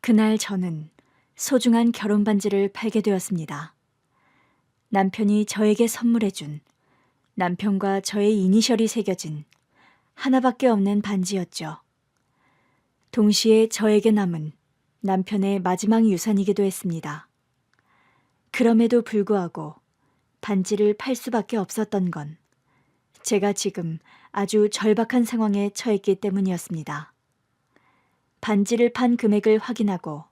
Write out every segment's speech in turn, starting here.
그날 저는 소중한 결혼 반지를 팔게 되었습니다. 남편이 저에게 선물해준 남편과 저의 이니셜이 새겨진 하나밖에 없는 반지였죠. 동시에 저에게 남은 남편의 마지막 유산이기도 했습니다. 그럼에도 불구하고 반지를 팔 수밖에 없었던 건 제가 지금 아주 절박한 상황에 처했기 때문이었습니다. 반지를 판 금액을 확인하고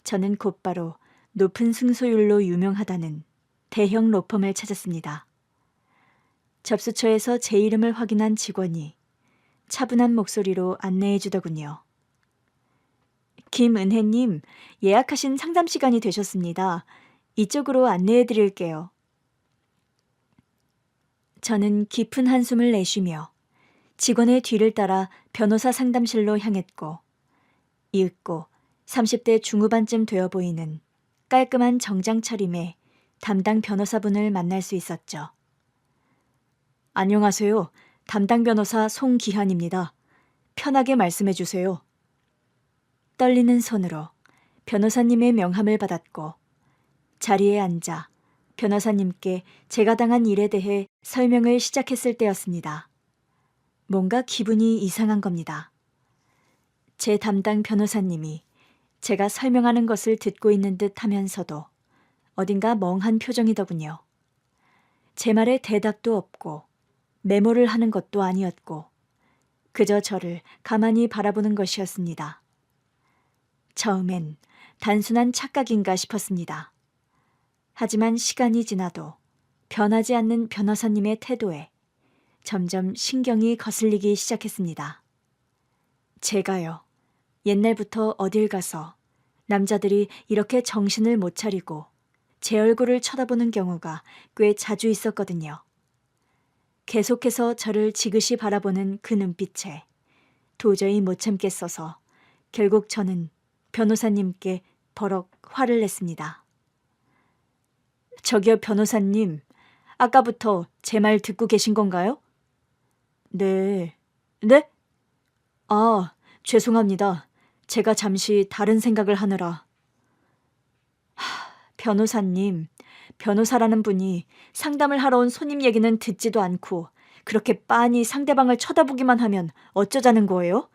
저는 곧바로 높은 승소율로 유명하다는 대형 로펌을 찾았습니다. 접수처에서 제 이름을 확인한 직원이 차분한 목소리로 안내해 주더군요. 김은혜님, 예약하신 상담 시간이 되셨습니다. 이쪽으로 안내해 드릴게요. 저는 깊은 한숨을 내쉬며 직원의 뒤를 따라 변호사 상담실로 향했고, 이윽고 30대 중후반쯤 되어 보이는 깔끔한 정장 차림의 담당 변호사분을 만날 수 있었죠. 안녕하세요. 담당 변호사 송기현입니다. 편하게 말씀해 주세요. 떨리는 손으로 변호사님의 명함을 받았고 자리에 앉아 변호사님께 제가 당한 일에 대해 설명을 시작했을 때였습니다. 뭔가 기분이 이상한 겁니다. 제 담당 변호사님이 제가 설명하는 것을 듣고 있는 듯 하면서도 어딘가 멍한 표정이더군요. 제 말에 대답도 없고 메모를 하는 것도 아니었고 그저 저를 가만히 바라보는 것이었습니다. 처음엔 단순한 착각인가 싶었습니다. 하지만 시간이 지나도 변하지 않는 변호사님의 태도에 점점 신경이 거슬리기 시작했습니다. 제가요, 옛날부터 어딜 가서 남자들이 이렇게 정신을 못 차리고 제 얼굴을 쳐다보는 경우가 꽤 자주 있었거든요. 계속해서 저를 지그시 바라보는 그 눈빛에 도저히 못 참겠어서 결국 저는 변호사님께 버럭 화를 냈습니다. 저기요, 변호사님. 아까부터 제 말 듣고 계신 건가요? 네. 네? 아, 죄송합니다. 제가 잠시 다른 생각을 하느라. 변호사님, 변호사라는 분이 상담을 하러 온 손님 얘기는 듣지도 않고 그렇게 빤히 상대방을 쳐다보기만 하면 어쩌자는 거예요?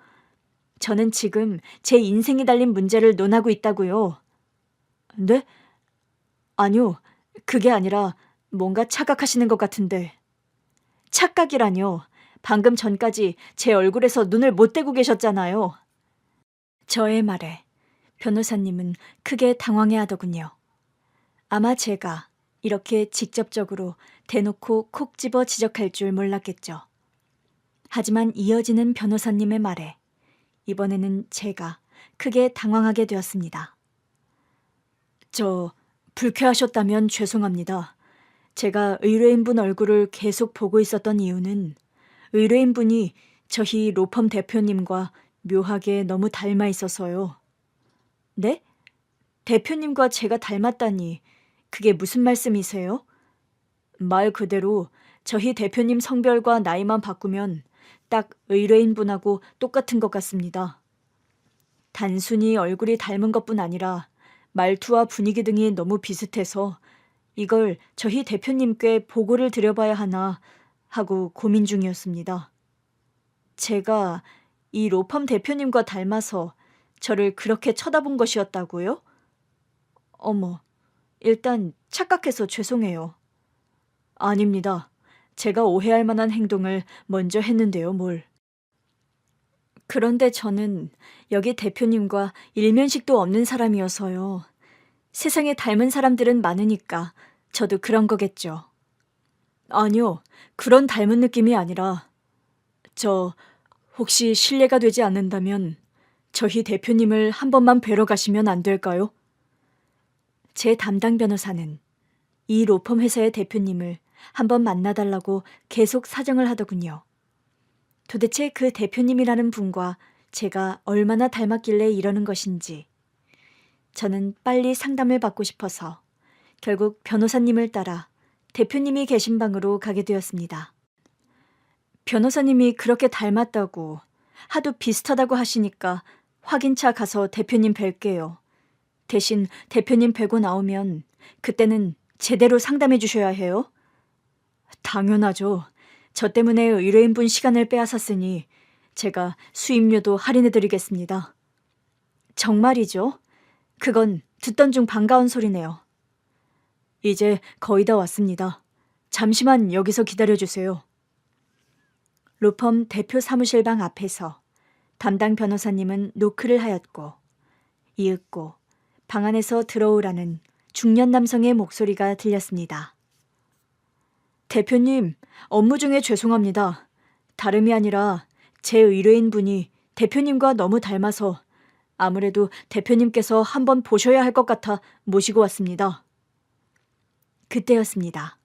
저는 지금 제 인생이 달린 문제를 논하고 있다고요. 네? 아니요, 그게 아니라 뭔가 착각하시는 것 같은데. 착각이라뇨. 방금 전까지 제 얼굴에서 눈을 못 떼고 계셨잖아요. 저의 말에 변호사님은 크게 당황해하더군요. 아마 제가 이렇게 직접적으로 대놓고 콕 집어 지적할 줄 몰랐겠죠. 하지만 이어지는 변호사님의 말에 이번에는 제가 크게 당황하게 되었습니다. 불쾌하셨다면 죄송합니다. 제가 의뢰인분 얼굴을 계속 보고 있었던 이유는 의뢰인분이 저희 로펌 대표님과 묘하게 너무 닮아 있어서요. 네? 대표님과 제가 닮았다니 그게 무슨 말씀이세요? 말 그대로 저희 대표님 성별과 나이만 바꾸면 딱 의뢰인분하고 똑같은 것 같습니다. 단순히 얼굴이 닮은 것뿐 아니라 말투와 분위기 등이 너무 비슷해서 이걸 저희 대표님께 보고를 드려봐야 하나 하고 고민 중이었습니다. 제가 이 로펌 대표님과 닮아서 저를 그렇게 쳐다본 것이었다고요? 어머, 일단 착각해서 죄송해요. 아닙니다. 제가 오해할 만한 행동을 먼저 했는데요, 뭘. 그런데 저는 여기 대표님과 일면식도 없는 사람이어서요. 세상에 닮은 사람들은 많으니까 저도 그런 거겠죠. 아니요, 그런 닮은 느낌이 아니라 혹시 실례가 되지 않는다면 저희 대표님을 한 번만 뵈러 가시면 안 될까요? 제 담당 변호사는 이 로펌 회사의 대표님을 한번 만나달라고 계속 사정을 하더군요. 도대체 그 대표님이라는 분과 제가 얼마나 닮았길래 이러는 것인지 저는 빨리 상담을 받고 싶어서 결국 변호사님을 따라 대표님이 계신 방으로 가게 되었습니다. 변호사님이 그렇게 닮았다고 하도 비슷하다고 하시니까 확인차 가서 대표님 뵐게요. 대신 대표님 뵈고 나오면 그때는 제대로 상담해 주셔야 해요. 당연하죠. 저 때문에 의뢰인분 시간을 빼앗았으니 제가 수임료도 할인해 드리겠습니다. 정말이죠? 그건 듣던 중 반가운 소리네요. 이제 거의 다 왔습니다. 잠시만 여기서 기다려주세요. 로펌 대표 사무실 방 앞에서 담당 변호사님은 노크를 하였고 이윽고 방 안에서 들어오라는 중년 남성의 목소리가 들렸습니다. 대표님, 업무 중에 죄송합니다. 다름이 아니라 제 의뢰인분이 대표님과 너무 닮아서 아무래도 대표님께서 한번 보셔야 할 것 같아 모시고 왔습니다. 그때였습니다.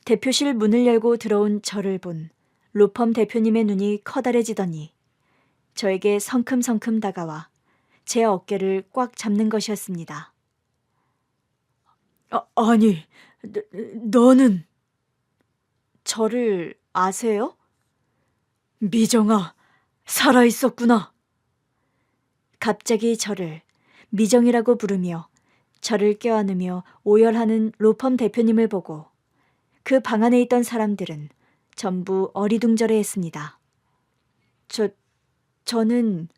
대표실 문을 열고 들어온 저를 본 로펌 대표님의 눈이 커다래지더니 저에게 성큼성큼 다가와 제 어깨를 꽉 잡는 것이었습니다. 아니, 너는... 저를 아세요? 미정아, 살아있었구나. 갑자기 저를 미정이라고 부르며 저를 껴안으며 오열하는 로펌 대표님을 보고 그 방 안에 있던 사람들은 전부 어리둥절해했습니다. 저는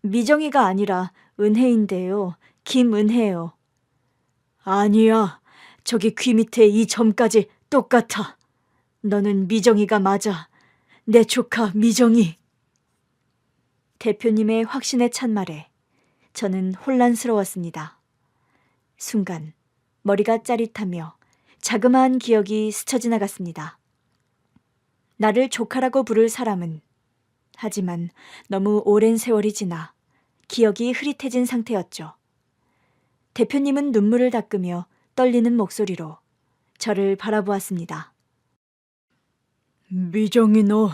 미정이가 아니라 은혜인데요. 김은혜요. 아니야. 저기 귀 밑에 이 점까지 똑같아. 너는 미정이가 맞아. 내 조카 미정이. 대표님의 확신에 찬 말에 저는 혼란스러웠습니다. 순간 머리가 짜릿하며 자그마한 기억이 스쳐 지나갔습니다. 나를 조카라고 부를 사람은 하지만 너무 오랜 세월이 지나 기억이 흐릿해진 상태였죠. 대표님은 눈물을 닦으며 떨리는 목소리로 저를 바라보았습니다. 미정이 너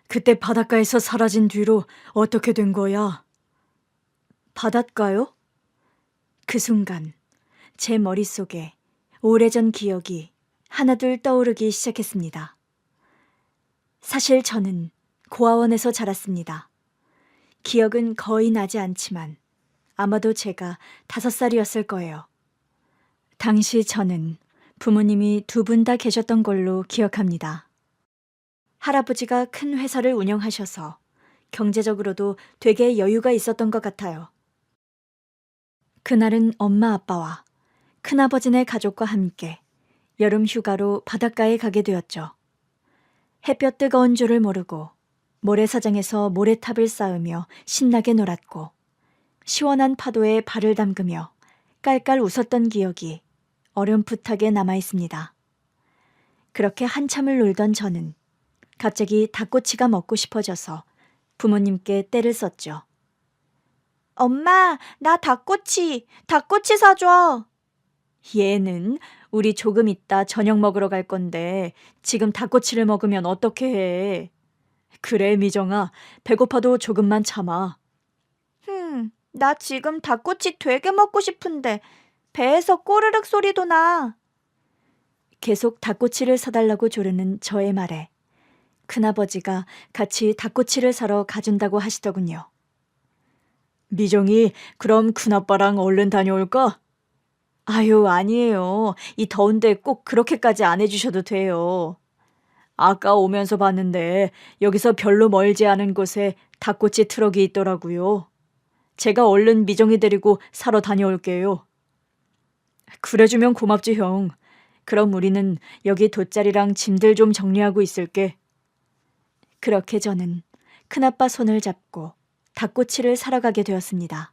그때 바닷가에서 사라진 뒤로 어떻게 된 거야? 바닷가요? 그 순간 제 머릿속에 오래전 기억이 하나둘 떠오르기 시작했습니다. 사실 저는 고아원에서 자랐습니다. 기억은 거의 나지 않지만 아마도 제가 5살이었을 거예요. 당시 저는 부모님이 2분 다 계셨던 걸로 기억합니다. 할아버지가 큰 회사를 운영하셔서 경제적으로도 되게 여유가 있었던 것 같아요. 그날은 엄마 아빠와 큰아버지네 가족과 함께 여름 휴가로 바닷가에 가게 되었죠. 햇볕 뜨거운 줄을 모르고 모래사장에서 모래탑을 쌓으며 신나게 놀았고 시원한 파도에 발을 담그며 깔깔 웃었던 기억이 어렴풋하게 남아있습니다. 그렇게 한참을 놀던 저는 갑자기 닭꼬치가 먹고 싶어져서 부모님께 떼를 썼죠. 엄마, 나 닭꼬치 사줘. 얘는 우리 조금 있다 저녁 먹으러 갈 건데 지금 닭꼬치를 먹으면 어떻게 해. 그래, 미정아. 배고파도 조금만 참아. 나 지금 닭꼬치 되게 먹고 싶은데 배에서 꼬르륵 소리도 나. 계속 닭꼬치를 사달라고 조르는 저의 말에 큰아버지가 같이 닭꼬치를 사러 가준다고 하시더군요. 미정이, 그럼 큰아빠랑 얼른 다녀올까? 아유, 아니에요. 이 더운데 꼭 그렇게까지 안 해주셔도 돼요. 아까 오면서 봤는데 여기서 별로 멀지 않은 곳에 닭꼬치 트럭이 있더라고요. 제가 얼른 미정이 데리고 사러 다녀올게요. 그래주면 고맙지, 형. 그럼 우리는 여기 돗자리랑 짐들 좀 정리하고 있을게. 그렇게 저는 큰아빠 손을 잡고 닭꼬치를 사러 가게 되었습니다.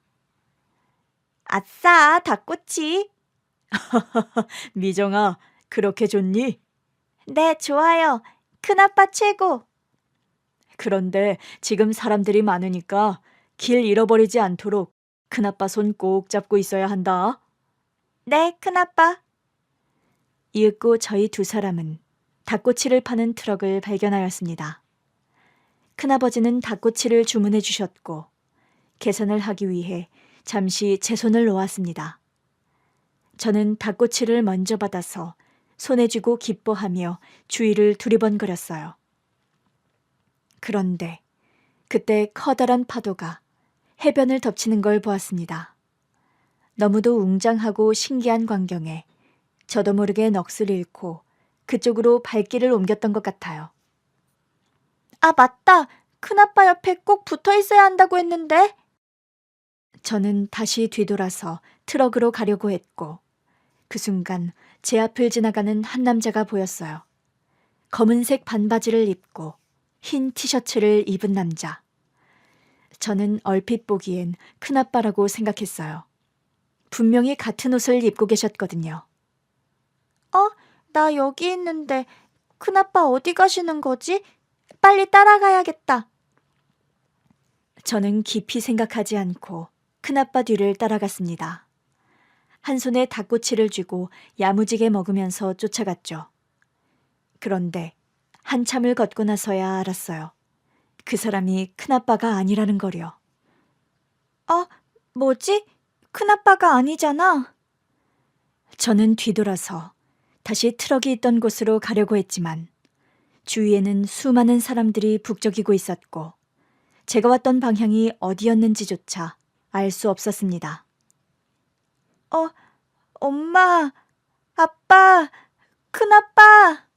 아싸, 닭꼬치. 미정아, 그렇게 좋니? 네, 좋아요. 큰아빠 최고. 그런데 지금 사람들이 많으니까 길 잃어버리지 않도록 큰아빠 손 꼭 잡고 있어야 한다. 네, 큰아빠. 이윽고 저희 2사람은 닭꼬치를 파는 트럭을 발견하였습니다. 큰아버지는 닭꼬치를 주문해 주셨고 계산을 하기 위해 잠시 제 손을 놓았습니다. 저는 닭꼬치를 먼저 받아서 손에 쥐고 기뻐하며 주위를 두리번거렸어요. 그런데 그때 커다란 파도가 해변을 덮치는 걸 보았습니다. 너무도 웅장하고 신기한 광경에 저도 모르게 넋을 잃고 그쪽으로 발길을 옮겼던 것 같아요. 아, 맞다. 큰아빠 옆에 꼭 붙어 있어야 한다고 했는데. 저는 다시 뒤돌아서 트럭으로 가려고 했고 그 순간 제 앞을 지나가는 한 남자가 보였어요. 검은색 반바지를 입고 흰 티셔츠를 입은 남자. 저는 얼핏 보기엔 큰아빠라고 생각했어요. 분명히 같은 옷을 입고 계셨거든요. 나 여기 있는데 큰아빠 어디 가시는 거지? 빨리 따라가야겠다. 저는 깊이 생각하지 않고 큰아빠 뒤를 따라갔습니다. 한 손에 닭꼬치를 쥐고 야무지게 먹으면서 쫓아갔죠. 그런데 한참을 걷고 나서야 알았어요. 그 사람이 큰아빠가 아니라는 거려. 뭐지? 큰아빠가 아니잖아. 저는 뒤돌아서 다시 트럭이 있던 곳으로 가려고 했지만 주위에는 수많은 사람들이 북적이고 있었고 제가 왔던 방향이 어디였는지조차 알 수 없었습니다. 엄마, 아빠, 큰아빠!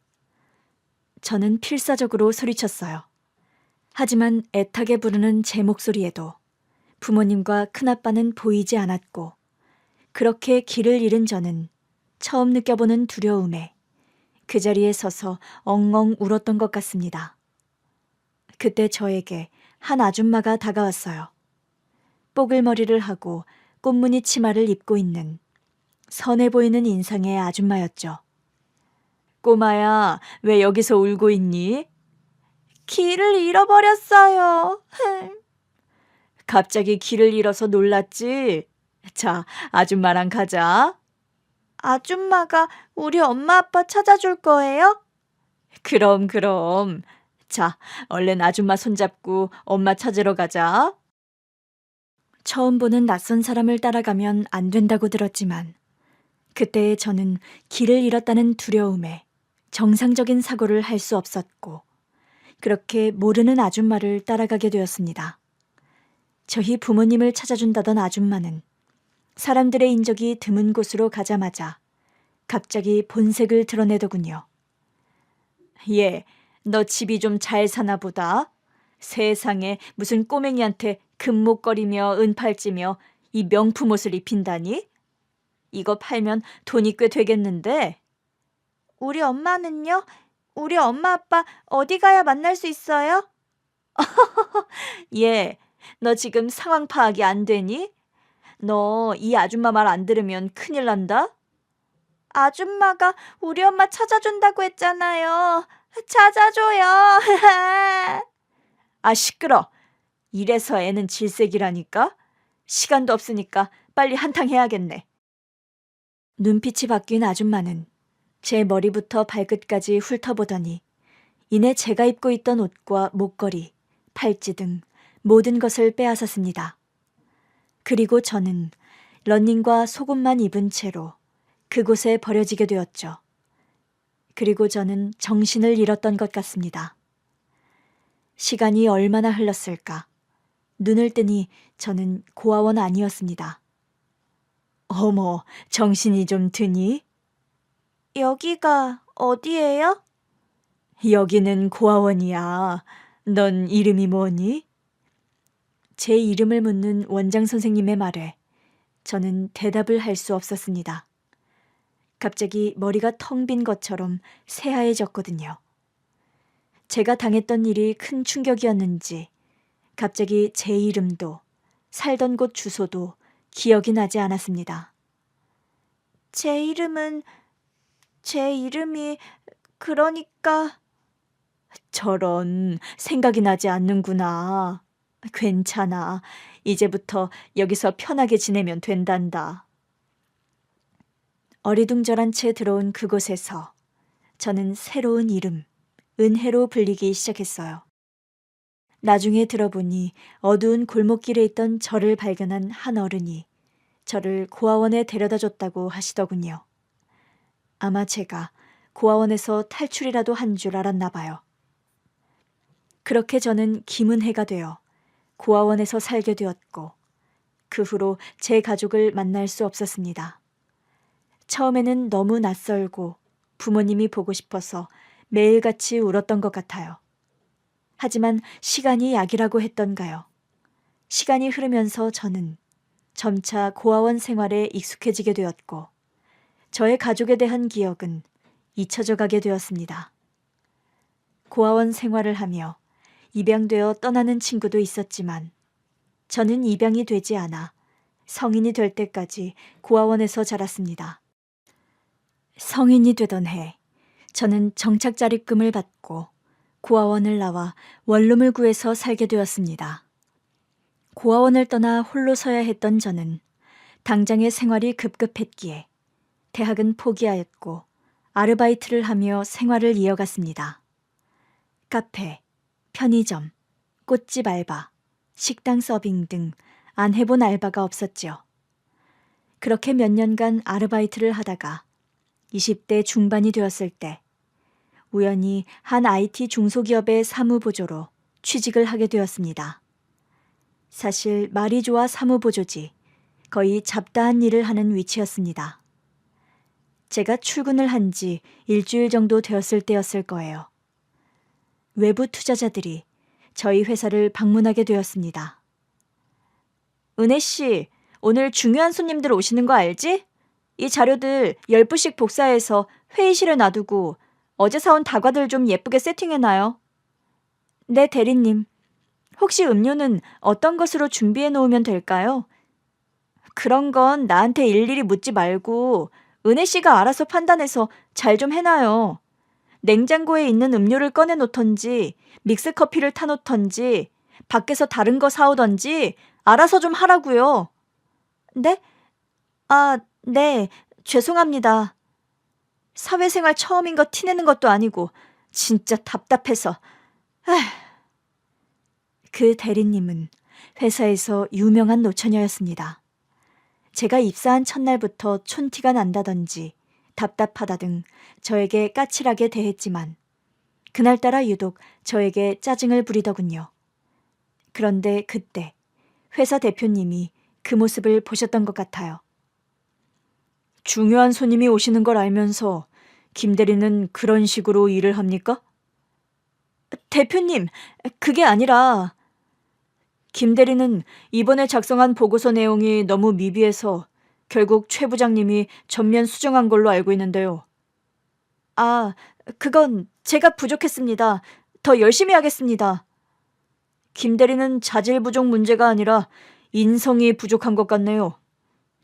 저는 필사적으로 소리쳤어요. 하지만 애타게 부르는 제 목소리에도 부모님과 큰아빠는 보이지 않았고 그렇게 길을 잃은 저는 처음 느껴보는 두려움에 그 자리에 서서 엉엉 울었던 것 같습니다. 그때 저에게 한 아줌마가 다가왔어요. 뽀글머리를 하고 꽃무늬 치마를 입고 있는 선해 보이는 인상의 아줌마였죠. 꼬마야, 왜 여기서 울고 있니? 길을 잃어버렸어요. 갑자기 길을 잃어서 놀랐지? 자, 아줌마랑 가자. 아줌마가 우리 엄마 아빠 찾아줄 거예요? 그럼. 자, 얼른 아줌마 손잡고 엄마 찾으러 가자. 처음 보는 낯선 사람을 따라가면 안 된다고 들었지만 그때 저는 길을 잃었다는 두려움에 정상적인 사고를 할 수 없었고 그렇게 모르는 아줌마를 따라가게 되었습니다. 저희 부모님을 찾아준다던 아줌마는 사람들의 인적이 드문 곳으로 가자마자 갑자기 본색을 드러내더군요. 얘, 너 집이 좀 잘 사나 보다. 세상에 무슨 꼬맹이한테 금목걸이며 은팔찌며 이 명품 옷을 입힌다니? 이거 팔면 돈이 꽤 되겠는데? 우리 엄마는요? 우리 엄마 아빠 어디 가야 만날 수 있어요? 얘, 너 지금 상황 파악이 안 되니? 너 이 아줌마 말 안 들으면 큰일 난다? 아줌마가 우리 엄마 찾아준다고 했잖아요. 찾아줘요. 아, 시끄러. 이래서 애는 질색이라니까? 시간도 없으니까 빨리 한탕 해야겠네. 눈빛이 바뀐 아줌마는 제 머리부터 발끝까지 훑어보더니 이내 제가 입고 있던 옷과 목걸이, 팔찌 등 모든 것을 빼앗았습니다. 그리고 저는 러닝과 속옷만 입은 채로 그곳에 버려지게 되었죠. 그리고 저는 정신을 잃었던 것 같습니다. 시간이 얼마나 흘렀을까? 눈을 뜨니 저는 고아원 아니었습니다. 어머, 정신이 좀 드니? 여기가 어디예요? 여기는 고아원이야. 넌 이름이 뭐니? 제 이름을 묻는 원장 선생님의 말에 저는 대답을 할 수 없었습니다. 갑자기 머리가 텅 빈 것처럼 새하얘졌거든요. 제가 당했던 일이 큰 충격이었는지 갑자기 제 이름도 살던 곳 주소도 기억이 나지 않았습니다. 제 이름이 그러니까... 저런, 생각이 나지 않는구나. 괜찮아. 이제부터 여기서 편하게 지내면 된단다. 어리둥절한 채 들어온 그곳에서 저는 새로운 이름, 은혜로 불리기 시작했어요. 나중에 들어보니 어두운 골목길에 있던 저를 발견한 한 어른이 저를 고아원에 데려다 줬다고 하시더군요. 아마 제가 고아원에서 탈출이라도 한 줄 알았나 봐요. 그렇게 저는 김은혜가 되어 고아원에서 살게 되었고 그 후로 제 가족을 만날 수 없었습니다. 처음에는 너무 낯설고 부모님이 보고 싶어서 매일같이 울었던 것 같아요. 하지만 시간이 약이라고 했던가요. 시간이 흐르면서 저는 점차 고아원 생활에 익숙해지게 되었고 저의 가족에 대한 기억은 잊혀져 가게 되었습니다. 고아원 생활을 하며 입양되어 떠나는 친구도 있었지만 저는 입양이 되지 않아 성인이 될 때까지 고아원에서 자랐습니다. 성인이 되던 해 저는 정착자립금을 받고 고아원을 나와 원룸을 구해서 살게 되었습니다. 고아원을 떠나 홀로 서야 했던 저는 당장의 생활이 급급했기에 대학은 포기하였고 아르바이트를 하며 생활을 이어갔습니다. 카페, 편의점, 꽃집 알바, 식당 서빙 등 안 해본 알바가 없었죠. 그렇게 몇 년간 아르바이트를 하다가 20대 중반이 되었을 때 우연히 한 IT 중소기업의 사무보조로 취직을 하게 되었습니다. 사실 말이 좋아 사무보조지 거의 잡다한 일을 하는 위치였습니다. 제가 출근을 한 지 일주일 정도 되었을 때였을 거예요. 외부 투자자들이 저희 회사를 방문하게 되었습니다. 은혜 씨, 오늘 중요한 손님들 오시는 거 알지? 이 자료들 10부씩 복사해서 회의실에 놔두고 어제 사온 다과들 좀 예쁘게 세팅해놔요. 네, 대리님. 혹시 음료는 어떤 것으로 준비해 놓으면 될까요? 그런 건 나한테 일일이 묻지 말고 은혜 씨가 알아서 판단해서 잘 좀 해놔요. 냉장고에 있는 음료를 꺼내 놓던지 믹스커피를 타놓던지 밖에서 다른 거 사오던지 알아서 좀 하라고요. 네? 아, 네. 죄송합니다. 사회생활 처음인 거 티내는 것도 아니고 진짜 답답해서. 에휴. 그 대리님은 회사에서 유명한 노처녀였습니다. 제가 입사한 첫날부터 촌티가 난다든지 답답하다 등 저에게 까칠하게 대했지만 그날따라 유독 저에게 짜증을 부리더군요. 그런데 그때 회사 대표님이 그 모습을 보셨던 것 같아요. 중요한 손님이 오시는 걸 알면서 김 대리는 그런 식으로 일을 합니까? 대표님, 그게 아니라 김 대리는 이번에 작성한 보고서 내용이 너무 미비해서 결국 최 부장님이 전면 수정한 걸로 알고 있는데요. 아, 그건 제가 부족했습니다. 더 열심히 하겠습니다. 김 대리는 자질 부족 문제가 아니라 인성이 부족한 것 같네요.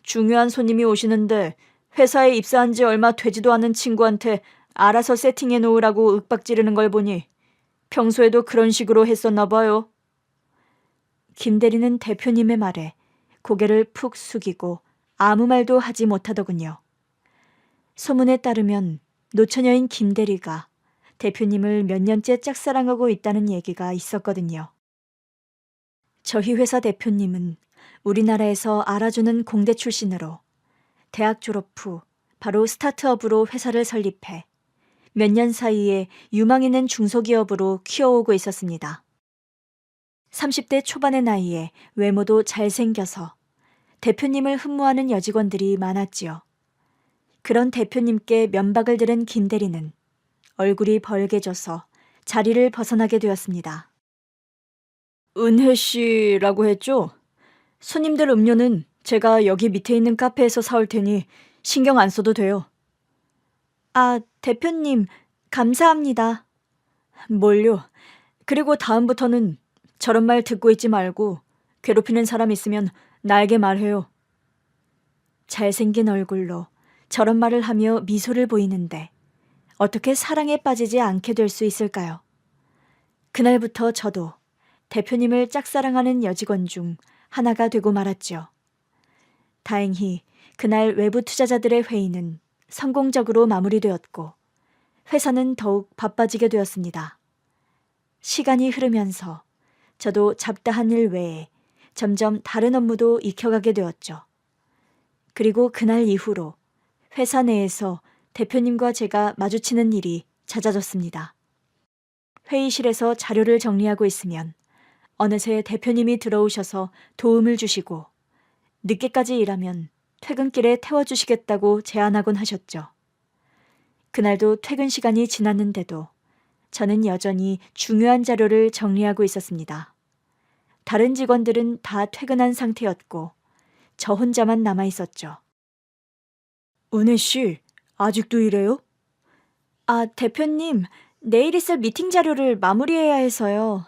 중요한 손님이 오시는데 회사에 입사한 지 얼마 되지도 않은 친구한테 알아서 세팅해 놓으라고 윽박지르는 걸 보니 평소에도 그런 식으로 했었나 봐요. 김 대리는 대표님의 말에 고개를 푹 숙이고 아무 말도 하지 못하더군요. 소문에 따르면 노처녀인 김 대리가 대표님을 몇 년째 짝사랑하고 있다는 얘기가 있었거든요. 저희 회사 대표님은 우리나라에서 알아주는 공대 출신으로 대학 졸업 후 바로 스타트업으로 회사를 설립해 몇 년 사이에 유망 있는 중소기업으로 키워오고 있었습니다. 30대 초반의 나이에 외모도 잘생겨서 대표님을 흠모하는 여직원들이 많았지요. 그런 대표님께 면박을 들은 김 대리는 얼굴이 벌개져서 자리를 벗어나게 되었습니다. 은혜 씨라고 했죠? 손님들 음료는 제가 여기 밑에 있는 카페에서 사올 테니 신경 안 써도 돼요. 아, 대표님, 감사합니다. 뭘요? 그리고 다음부터는 저런 말 듣고 있지 말고 괴롭히는 사람 있으면 나에게 말해요. 잘생긴 얼굴로 저런 말을 하며 미소를 보이는데 어떻게 사랑에 빠지지 않게 될 수 있을까요? 그날부터 저도 대표님을 짝사랑하는 여직원 중 하나가 되고 말았죠. 다행히 그날 외부 투자자들의 회의는 성공적으로 마무리되었고 회사는 더욱 바빠지게 되었습니다. 시간이 흐르면서 저도 잡다한 일 외에 점점 다른 업무도 익혀가게 되었죠. 그리고 그날 이후로 회사 내에서 대표님과 제가 마주치는 일이 잦아졌습니다. 회의실에서 자료를 정리하고 있으면 어느새 대표님이 들어오셔서 도움을 주시고 늦게까지 일하면 퇴근길에 태워주시겠다고 제안하곤 하셨죠. 그날도 퇴근 시간이 지났는데도 저는 여전히 중요한 자료를 정리하고 있었습니다. 다른 직원들은 다 퇴근한 상태였고 저 혼자만 남아 있었죠. 은혜 씨, 아직도 이래요? 아, 대표님, 내일 있을 미팅 자료를 마무리해야 해서요.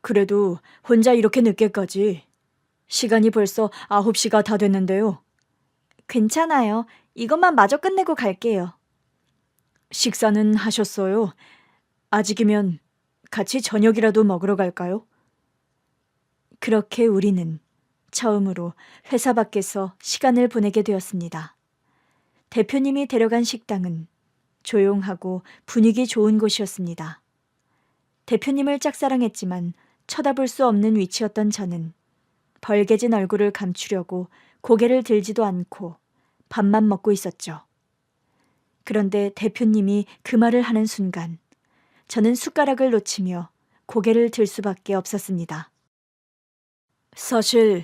그래도 혼자 이렇게 늦게까지. 시간이 벌써 9시가 다 됐는데요. 괜찮아요. 이것만 마저 끝내고 갈게요. 식사는 하셨어요? 아직이면 같이 저녁이라도 먹으러 갈까요? 그렇게 우리는 처음으로 회사 밖에서 시간을 보내게 되었습니다. 대표님이 데려간 식당은 조용하고 분위기 좋은 곳이었습니다. 대표님을 짝사랑했지만 쳐다볼 수 없는 위치였던 저는 벌개진 얼굴을 감추려고 고개를 들지도 않고 밥만 먹고 있었죠. 그런데 대표님이 그 말을 하는 순간 저는 숟가락을 놓치며 고개를 들 수밖에 없었습니다. 사실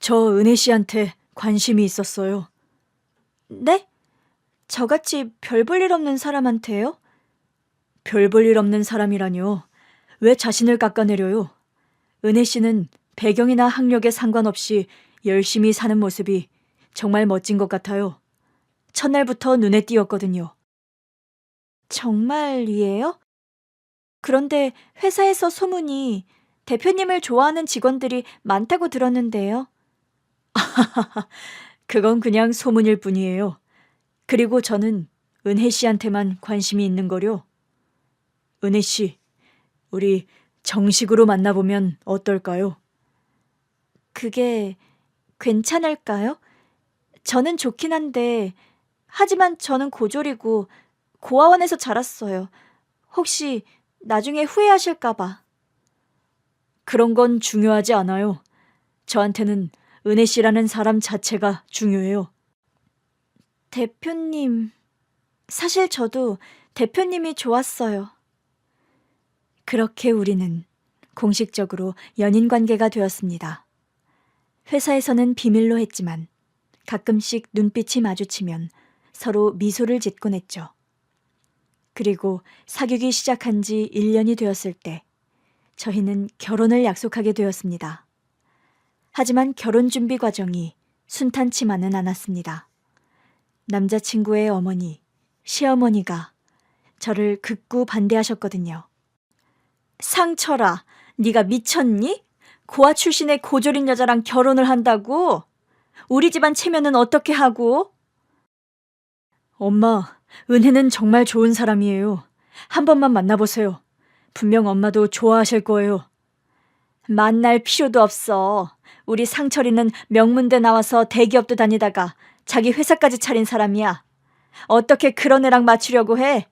저 은혜 씨한테 관심이 있었어요. 네? 저같이 별 볼 일 없는 사람한테요? 별 볼 일 없는 사람이라뇨. 왜 자신을 깎아내려요? 은혜 씨는 배경이나 학력에 상관없이 열심히 사는 모습이 정말 멋진 것 같아요. 첫날부터 눈에 띄었거든요. 정말이에요? 그런데 회사에서 소문이 대표님을 좋아하는 직원들이 많다고 들었는데요. 그건 그냥 소문일 뿐이에요. 그리고 저는 은혜 씨한테만 관심이 있는 거요. 은혜 씨, 우리 정식으로 만나보면 어떨까요? 그게 괜찮을까요? 저는 좋긴 한데, 하지만 저는 고졸이고 고아원에서 자랐어요. 혹시 나중에 후회하실까봐. 그런 건 중요하지 않아요. 저한테는 은혜 씨라는 사람 자체가 중요해요. 대표님, 사실 저도 대표님이 좋았어요. 그렇게 우리는 공식적으로 연인 관계가 되었습니다. 회사에서는 비밀로 했지만 가끔씩 눈빛이 마주치면 서로 미소를 짓곤 했죠. 그리고 사귀기 시작한 지 1년이 되었을 때 저희는 결혼을 약속하게 되었습니다. 하지만 결혼 준비 과정이 순탄치만은 않았습니다. 남자친구의 어머니, 시어머니가 저를 극구 반대하셨거든요. 상철아, 네가 미쳤니? 고아 출신의 고졸인 여자랑 결혼을 한다고? 우리 집안 체면은 어떻게 하고? 엄마, 은혜는 정말 좋은 사람이에요. 한 번만 만나보세요. 분명 엄마도 좋아하실 거예요. 만날 필요도 없어. 우리 상철이는 명문대 나와서 대기업도 다니다가 자기 회사까지 차린 사람이야. 어떻게 그런 애랑 맞추려고 해?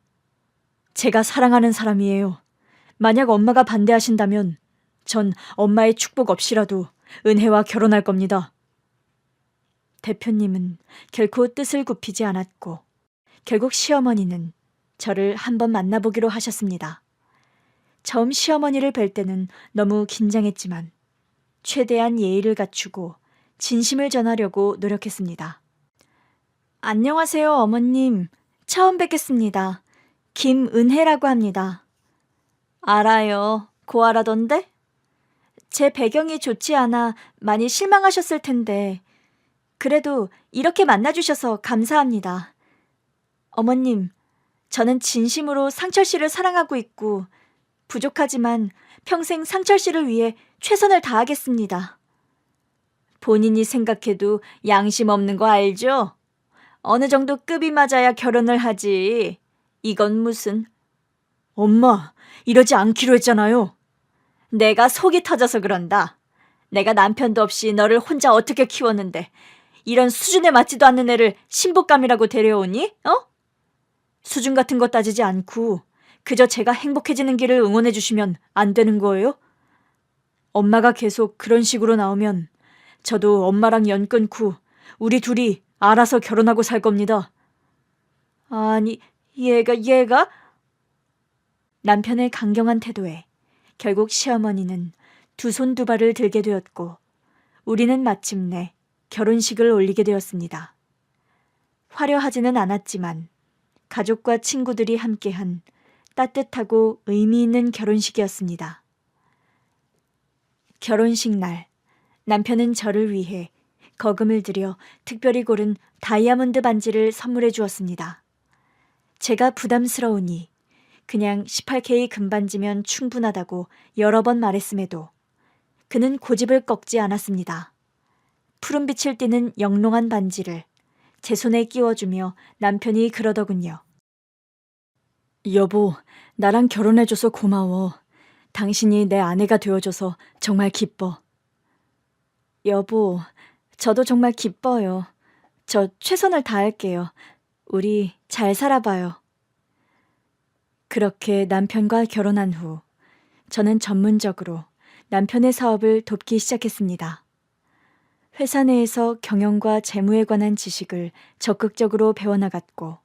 제가 사랑하는 사람이에요. 만약 엄마가 반대하신다면 전 엄마의 축복 없이라도 은혜와 결혼할 겁니다. 대표님은 결코 뜻을 굽히지 않았고 결국 시어머니는 저를 한번 만나보기로 하셨습니다. 처음 시어머니를 뵐 때는 너무 긴장했지만 최대한 예의를 갖추고 진심을 전하려고 노력했습니다. 안녕하세요, 어머님. 처음 뵙겠습니다. 김은혜라고 합니다. 알아요. 고아라던데? 제 배경이 좋지 않아 많이 실망하셨을 텐데 그래도 이렇게 만나주셔서 감사합니다. 어머님, 저는 진심으로 상철 씨를 사랑하고 있고 부족하지만 평생 상철 씨를 위해 최선을 다하겠습니다. 본인이 생각해도 양심 없는 거 알죠? 어느 정도 급이 맞아야 결혼을 하지. 이건 무슨... 엄마, 이러지 않기로 했잖아요. 내가 속이 터져서 그런다. 내가 남편도 없이 너를 혼자 어떻게 키웠는데 이런 수준에 맞지도 않는 애를 신부감이라고 데려오니? 수준 같은 거 따지지 않고 그저 제가 행복해지는 길을 응원해 주시면 안 되는 거예요? 엄마가 계속 그런 식으로 나오면 저도 엄마랑 연 끊고 우리 둘이 알아서 결혼하고 살 겁니다. 아니, 얘가? 남편의 강경한 태도에 결국 시어머니는 두 손 두 발을 들게 되었고 우리는 마침내 결혼식을 올리게 되었습니다. 화려하지는 않았지만 가족과 친구들이 함께한 따뜻하고 의미 있는 결혼식이었습니다. 결혼식 날, 남편은 저를 위해 거금을 들여 특별히 고른 다이아몬드 반지를 선물해 주었습니다. 제가 부담스러우니 그냥 18K 금반지면 충분하다고 여러 번 말했음에도 그는 고집을 꺾지 않았습니다. 푸른빛을 띠는 영롱한 반지를 제 손에 끼워주며 남편이 그러더군요. 여보, 나랑 결혼해줘서 고마워. 당신이 내 아내가 되어줘서 정말 기뻐. 여보, 저도 정말 기뻐요. 저 최선을 다할게요. 우리 잘 살아봐요. 그렇게 남편과 결혼한 후 저는 전문적으로 남편의 사업을 돕기 시작했습니다. 회사 내에서 경영과 재무에 관한 지식을 적극적으로 배워나갔고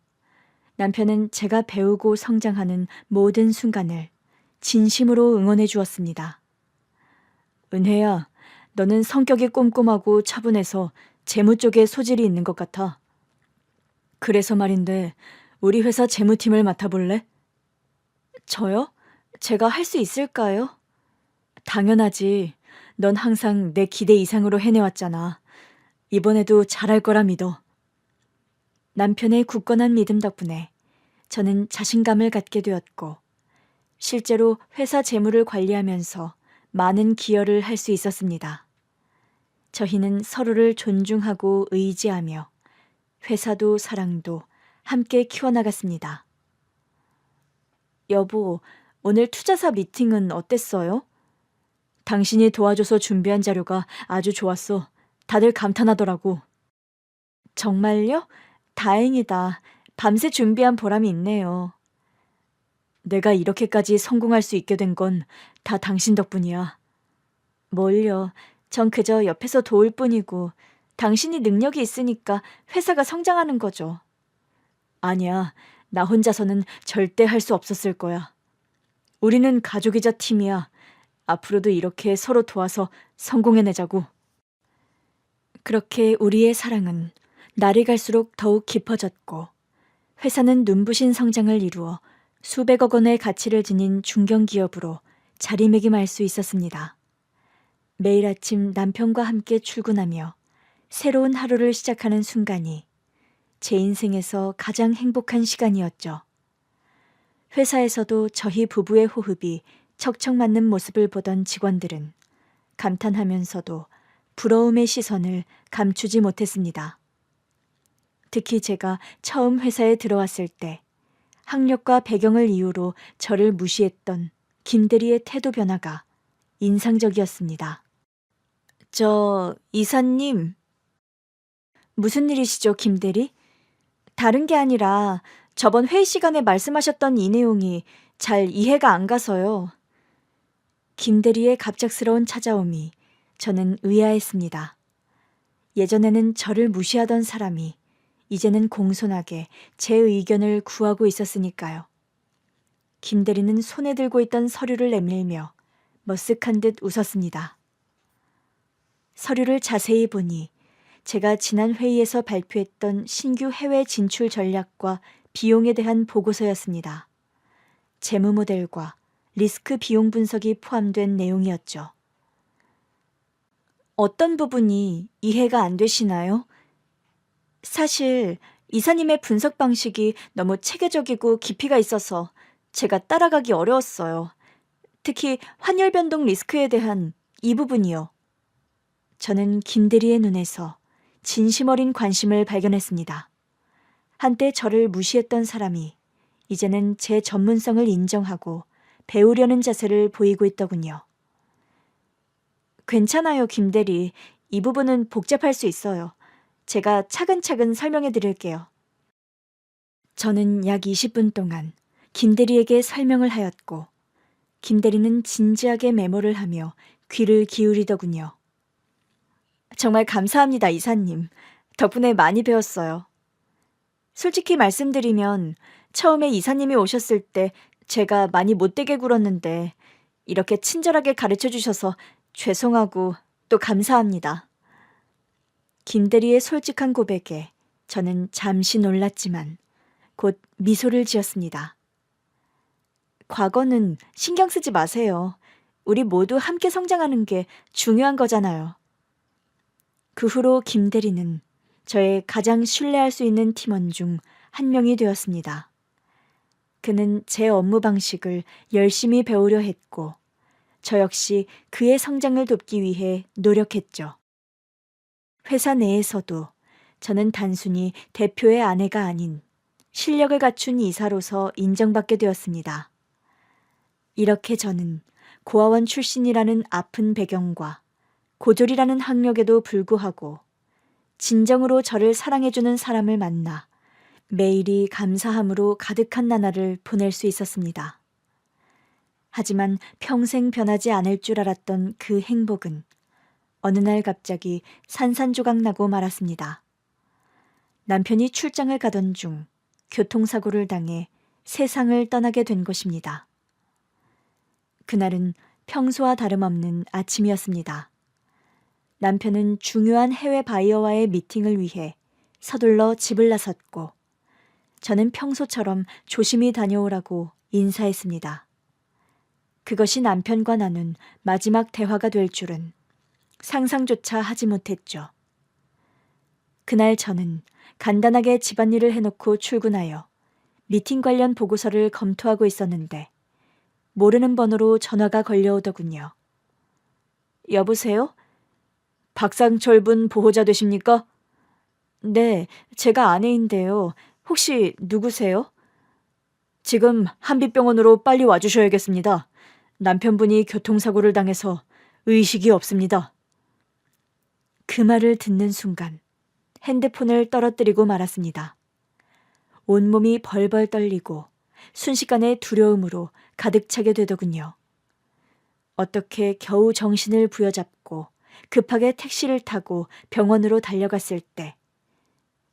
남편은 제가 배우고 성장하는 모든 순간을 진심으로 응원해 주었습니다. 은혜야, 너는 성격이 꼼꼼하고 차분해서 재무 쪽에 소질이 있는 것 같아. 그래서 말인데 우리 회사 재무팀을 맡아볼래? 저요? 제가 할 수 있을까요? 당연하지. 넌 항상 내 기대 이상으로 해내왔잖아. 이번에도 잘할 거라 믿어. 남편의 굳건한 믿음 덕분에 저는 자신감을 갖게 되었고 실제로 회사 재무를 관리하면서 많은 기여를 할 수 있었습니다. 저희는 서로를 존중하고 의지하며 회사도 사랑도 함께 키워나갔습니다. 여보, 오늘 투자사 미팅은 어땠어요? 당신이 도와줘서 준비한 자료가 아주 좋았어. 다들 감탄하더라고. 정말요? 다행이다. 밤새 준비한 보람이 있네요. 내가 이렇게까지 성공할 수 있게 된 건 다 당신 덕분이야. 뭘요? 전 그저 옆에서 도울 뿐이고 당신이 능력이 있으니까 회사가 성장하는 거죠. 아니야. 나 혼자서는 절대 할 수 없었을 거야. 우리는 가족이자 팀이야. 앞으로도 이렇게 서로 도와서 성공해내자고. 그렇게 우리의 사랑은 날이 갈수록 더욱 깊어졌고 회사는 눈부신 성장을 이루어 수백억 원의 가치를 지닌 중견기업으로 자리매김할 수 있었습니다. 매일 아침 남편과 함께 출근하며 새로운 하루를 시작하는 순간이 제 인생에서 가장 행복한 시간이었죠. 회사에서도 저희 부부의 호흡이 척척 맞는 모습을 보던 직원들은 감탄하면서도 부러움의 시선을 감추지 못했습니다. 특히 제가 처음 회사에 들어왔을 때 학력과 배경을 이유로 저를 무시했던 김대리의 태도 변화가 인상적이었습니다. 이사님. 무슨 일이시죠, 김대리? 다른 게 아니라 저번 회의 시간에 말씀하셨던 이 내용이 잘 이해가 안 가서요. 김대리의 갑작스러운 찾아옴이 저는 의아했습니다. 예전에는 저를 무시하던 사람이 이제는 공손하게 제 의견을 구하고 있었으니까요. 김대리는 손에 들고 있던 서류를 내밀며 머쓱한 듯 웃었습니다. 서류를 자세히 보니 제가 지난 회의에서 발표했던 신규 해외 진출 전략과 비용에 대한 보고서였습니다. 재무 모델과 리스크 비용 분석이 포함된 내용이었죠. 어떤 부분이 이해가 안 되시나요? 사실 이사님의 분석 방식이 너무 체계적이고 깊이가 있어서 제가 따라가기 어려웠어요. 특히 환율 변동 리스크에 대한 이 부분이요. 저는 김대리의 눈에서 진심 어린 관심을 발견했습니다. 한때 저를 무시했던 사람이 이제는 제 전문성을 인정하고 배우려는 자세를 보이고 있더군요. 괜찮아요, 김대리. 이 부분은 복잡할 수 있어요. 제가 차근차근 설명해 드릴게요. 저는 약 20분 동안 김대리에게 설명을 하였고 김대리는 진지하게 메모를 하며 귀를 기울이더군요. 정말 감사합니다, 이사님. 덕분에 많이 배웠어요. 솔직히 말씀드리면 처음에 이사님이 오셨을 때 제가 많이 못되게 굴었는데 이렇게 친절하게 가르쳐 주셔서 죄송하고 또 감사합니다. 김대리의 솔직한 고백에 저는 잠시 놀랐지만 곧 미소를 지었습니다. 과거는 신경 쓰지 마세요. 우리 모두 함께 성장하는 게 중요한 거잖아요. 그 후로 김대리는 저의 가장 신뢰할 수 있는 팀원 중 한 명이 되었습니다. 그는 제 업무 방식을 열심히 배우려 했고 저 역시 그의 성장을 돕기 위해 노력했죠. 회사 내에서도 저는 단순히 대표의 아내가 아닌 실력을 갖춘 이사로서 인정받게 되었습니다. 이렇게 저는 고아원 출신이라는 아픈 배경과 고졸이라는 학력에도 불구하고 진정으로 저를 사랑해주는 사람을 만나 매일이 감사함으로 가득한 나날을 보낼 수 있었습니다. 하지만 평생 변하지 않을 줄 알았던 그 행복은 어느 날 갑자기 산산조각 나고 말았습니다. 남편이 출장을 가던 중 교통사고를 당해 세상을 떠나게 된 것입니다. 그날은 평소와 다름없는 아침이었습니다. 남편은 중요한 해외 바이어와의 미팅을 위해 서둘러 집을 나섰고 저는 평소처럼 조심히 다녀오라고 인사했습니다. 그것이 남편과 나눈 마지막 대화가 될 줄은 상상조차 하지 못했죠. 그날 저는 간단하게 집안일을 해놓고 출근하여 미팅 관련 보고서를 검토하고 있었는데 모르는 번호로 전화가 걸려오더군요. 여보세요? 박상철 분 보호자 되십니까? 네, 제가 아내인데요. 혹시 누구세요? 지금 한빛병원으로 빨리 와주셔야겠습니다. 남편분이 교통사고를 당해서 의식이 없습니다. 그 말을 듣는 순간 핸드폰을 떨어뜨리고 말았습니다. 온몸이 벌벌 떨리고 순식간에 두려움으로 가득 차게 되더군요. 어떻게 겨우 정신을 부여잡고 급하게 택시를 타고 병원으로 달려갔을 때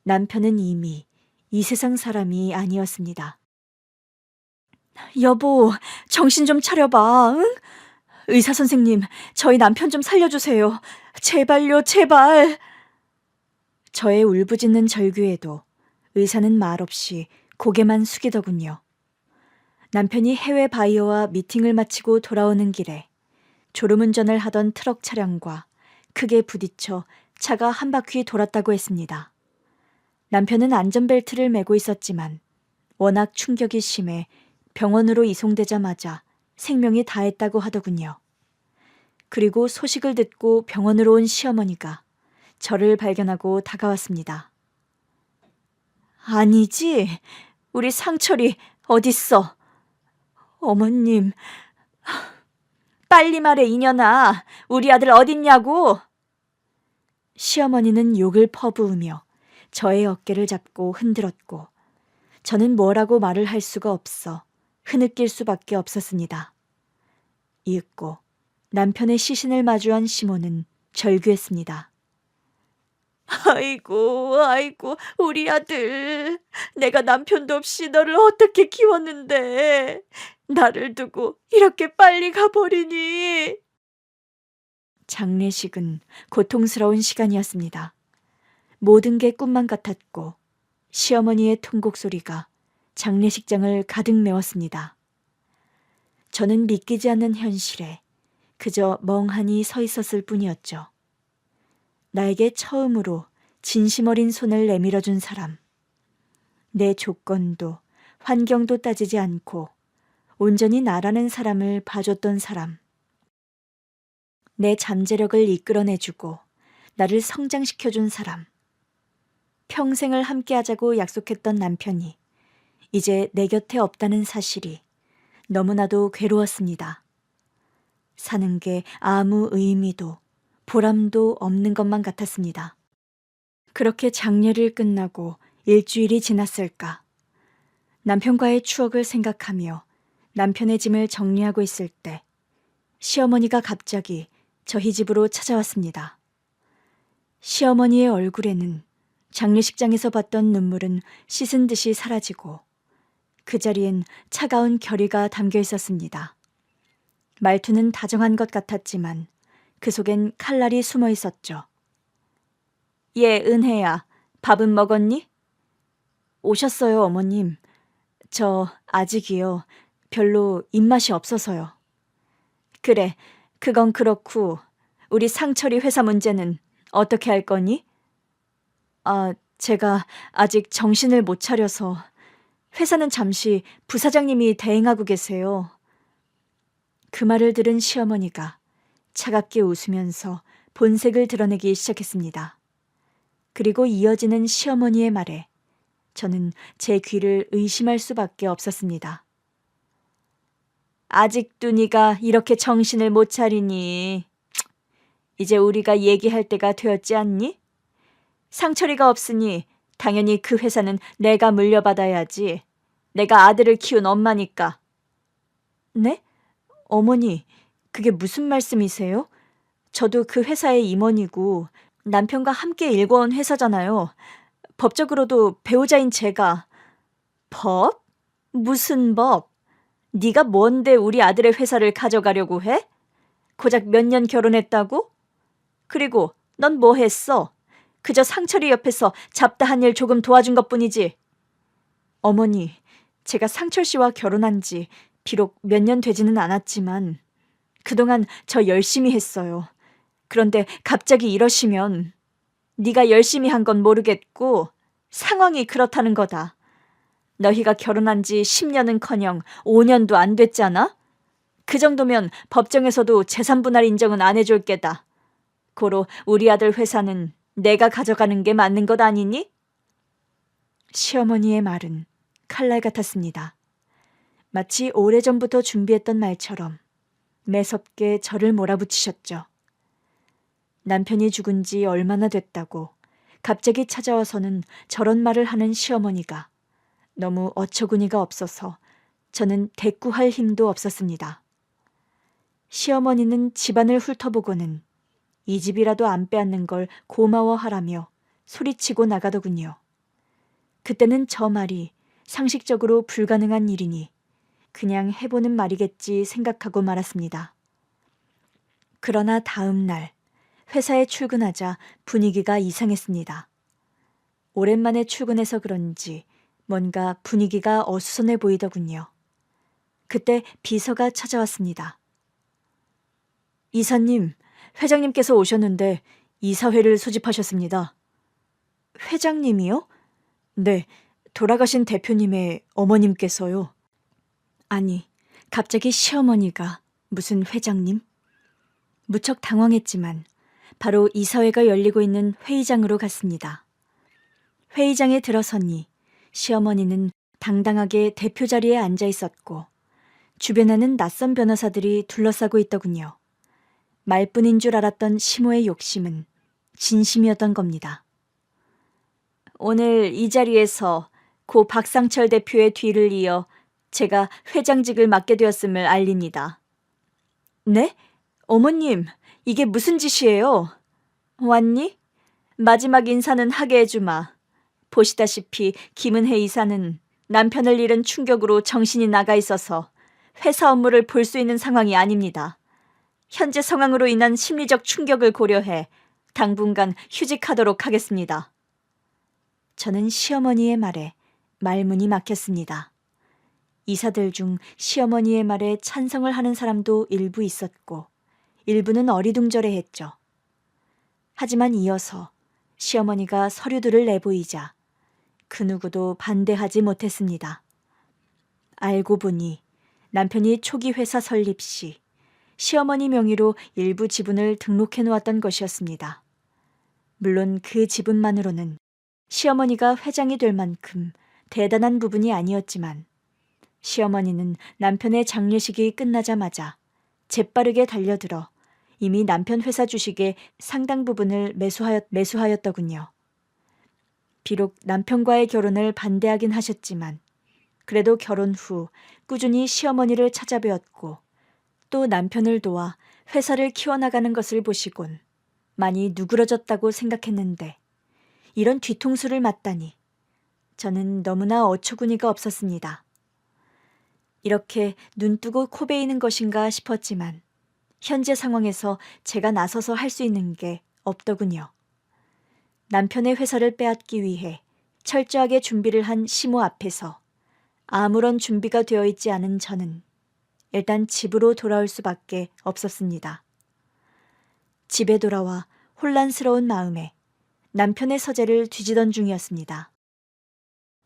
남편은 이미 이 세상 사람이 아니었습니다. 여보, 정신 좀 차려봐, 응? 의사 선생님, 저희 남편 좀 살려주세요. 제발요, 제발. 저의 울부짖는 절규에도 의사는 말없이 고개만 숙이더군요. 남편이 해외 바이어와 미팅을 마치고 돌아오는 길에 졸음운전을 하던 트럭 차량과 크게 부딪혀 차가 한 바퀴 돌았다고 했습니다. 남편은 안전벨트를 매고 있었지만 워낙 충격이 심해 병원으로 이송되자마자 생명이 다했다고 하더군요. 그리고 소식을 듣고 병원으로 온 시어머니가 저를 발견하고 다가왔습니다. 아니지, 우리 상철이 어딨어? 어머님, 빨리 말해 이년아, 우리 아들 어딨냐고? 시어머니는 욕을 퍼부으며 저의 어깨를 잡고 흔들었고 저는 뭐라고 말을 할 수가 없어 흐느낄 수밖에 없었습니다. 이윽고 남편의 시신을 마주한 시모는 절규했습니다. 아이고, 아이고, 우리 아들. 내가 남편도 없이 너를 어떻게 키웠는데. 나를 두고 이렇게 빨리 가버리니. 장례식은 고통스러운 시간이었습니다. 모든 게 꿈만 같았고 시어머니의 통곡 소리가 장례식장을 가득 메웠습니다. 저는 믿기지 않는 현실에 그저 멍하니 서 있었을 뿐이었죠. 나에게 처음으로 진심 어린 손을 내밀어준 사람. 내 조건도 환경도 따지지 않고 온전히 나라는 사람을 봐줬던 사람. 내 잠재력을 이끌어내주고 나를 성장시켜준 사람. 평생을 함께하자고 약속했던 남편이 이제 내 곁에 없다는 사실이 너무나도 괴로웠습니다. 사는 게 아무 의미도 보람도 없는 것만 같았습니다. 그렇게 장례를 끝나고 일주일이 지났을까. 남편과의 추억을 생각하며 남편의 짐을 정리하고 있을 때 시어머니가 갑자기 저희 집으로 찾아왔습니다. 시어머니의 얼굴에는 장례식장에서 봤던 눈물은 씻은 듯이 사라지고 그 자리엔 차가운 결의가 담겨 있었습니다. 말투는 다정한 것 같았지만 그 속엔 칼날이 숨어 있었죠. 예, 은혜야. 밥은 먹었니? 오셨어요, 어머님. 저 아직이요. 별로 입맛이 없어서요. 그래, 그건 그렇고 우리 상철이 회사 문제는 어떻게 할 거니? 제가 아직 정신을 못 차려서 회사는 잠시 부사장님이 대행하고 계세요. 그 말을 들은 시어머니가 차갑게 웃으면서 본색을 드러내기 시작했습니다. 그리고 이어지는 시어머니의 말에 저는 제 귀를 의심할 수밖에 없었습니다. 아직도 네가 이렇게 정신을 못 차리니 이제 우리가 얘기할 때가 되었지 않니? 상철이가 없으니 당연히 그 회사는 내가 물려받아야지. 내가 아들을 키운 엄마니까. 네? 어머니, 그게 무슨 말씀이세요? 저도 그 회사의 임원이고 남편과 함께 일궈온 회사잖아요. 법적으로도 배우자인 제가. 법? 무슨 법? 네가 뭔데 우리 아들의 회사를 가져가려고 해? 고작 몇 년 결혼했다고? 그리고 넌 뭐 했어? 그저 상철이 옆에서 잡다한 일 조금 도와준 것뿐이지. 어머니, 제가 상철 씨와 결혼한 지 비록 몇 년 되지는 않았지만 그동안 저 열심히 했어요. 그런데 갑자기 이러시면 네가 열심히 한 건 모르겠고 상황이 그렇다는 거다. 너희가 결혼한 지 10년은커녕 5년도 안 됐잖아? 그 정도면 법정에서도 재산분할 인정은 안 해줄 게다. 고로 우리 아들 회사는 내가 가져가는 게 맞는 것 아니니? 시어머니의 말은 칼날 같았습니다. 마치 오래전부터 준비했던 말처럼 매섭게 저를 몰아붙이셨죠. 남편이 죽은 지 얼마나 됐다고 갑자기 찾아와서는 저런 말을 하는 시어머니가 너무 어처구니가 없어서 저는 대꾸할 힘도 없었습니다. 시어머니는 집안을 훑어보고는 이 집이라도 안 빼앗는 걸 고마워하라며 소리치고 나가더군요. 그때는 저 말이 상식적으로 불가능한 일이니 그냥 해보는 말이겠지 생각하고 말았습니다. 그러나 다음 날 회사에 출근하자 분위기가 이상했습니다. 오랜만에 출근해서 그런지 뭔가 분위기가 어수선해 보이더군요. 그때 비서가 찾아왔습니다. 이사님, 회장님께서 오셨는데 이사회를 소집하셨습니다. 회장님이요? 네, 돌아가신 대표님의 어머님께서요. 아니, 갑자기 시어머니가 무슨 회장님? 무척 당황했지만 바로 이사회가 열리고 있는 회의장으로 갔습니다. 회의장에 들어서니 시어머니는 당당하게 대표 자리에 앉아 있었고 주변에는 낯선 변호사들이 둘러싸고 있더군요. 말뿐인 줄 알았던 시모의 욕심은 진심이었던 겁니다. 오늘 이 자리에서 고 박상철 대표의 뒤를 이어 제가 회장직을 맡게 되었음을 알립니다. 네? 어머님, 이게 무슨 짓이에요? 왔니? 마지막 인사는 하게 해주마. 보시다시피 김은혜 이사는 남편을 잃은 충격으로 정신이 나가 있어서 회사 업무를 볼 수 있는 상황이 아닙니다. 현재 상황으로 인한 심리적 충격을 고려해 당분간 휴직하도록 하겠습니다. 저는 시어머니의 말에 말문이 막혔습니다. 이사들 중 시어머니의 말에 찬성을 하는 사람도 일부 있었고 일부는 어리둥절해했죠. 하지만 이어서 시어머니가 서류들을 내보이자 그 누구도 반대하지 못했습니다. 알고 보니 남편이 초기 회사 설립 시 시어머니 명의로 일부 지분을 등록해 놓았던 것이었습니다. 물론 그 지분만으로는 시어머니가 회장이 될 만큼 대단한 부분이 아니었지만 시어머니는 남편의 장례식이 끝나자마자 재빠르게 달려들어 이미 남편 회사 주식의 상당 부분을 매수하였더군요. 비록 남편과의 결혼을 반대하긴 하셨지만 그래도 결혼 후 꾸준히 시어머니를 찾아뵈었고 또 남편을 도와 회사를 키워나가는 것을 보시곤 많이 누그러졌다고 생각했는데 이런 뒤통수를 맞다니 저는 너무나 어처구니가 없었습니다. 이렇게 눈 뜨고 코 베이는 것인가 싶었지만 현재 상황에서 제가 나서서 할 수 있는 게 없더군요. 남편의 회사를 빼앗기 위해 철저하게 준비를 한 시모 앞에서 아무런 준비가 되어 있지 않은 저는 일단 집으로 돌아올 수밖에 없었습니다. 집에 돌아와 혼란스러운 마음에 남편의 서재를 뒤지던 중이었습니다.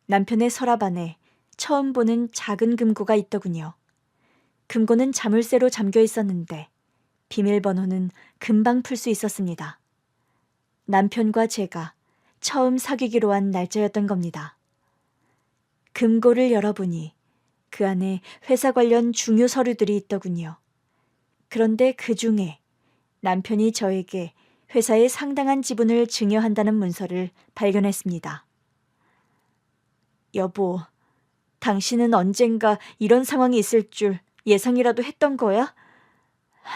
남편의 서랍 안에 처음 보는 작은 금고가 있더군요. 금고는 자물쇠로 잠겨 있었는데 비밀번호는 금방 풀 수 있었습니다. 남편과 제가 처음 사귀기로 한 날짜였던 겁니다. 금고를 열어보니 그 안에 회사 관련 중요 서류들이 있더군요. 그런데 그 중에 남편이 저에게 회사의 상당한 지분을 증여한다는 문서를 발견했습니다. 여보, 당신은 언젠가 이런 상황이 있을 줄 예상이라도 했던 거야?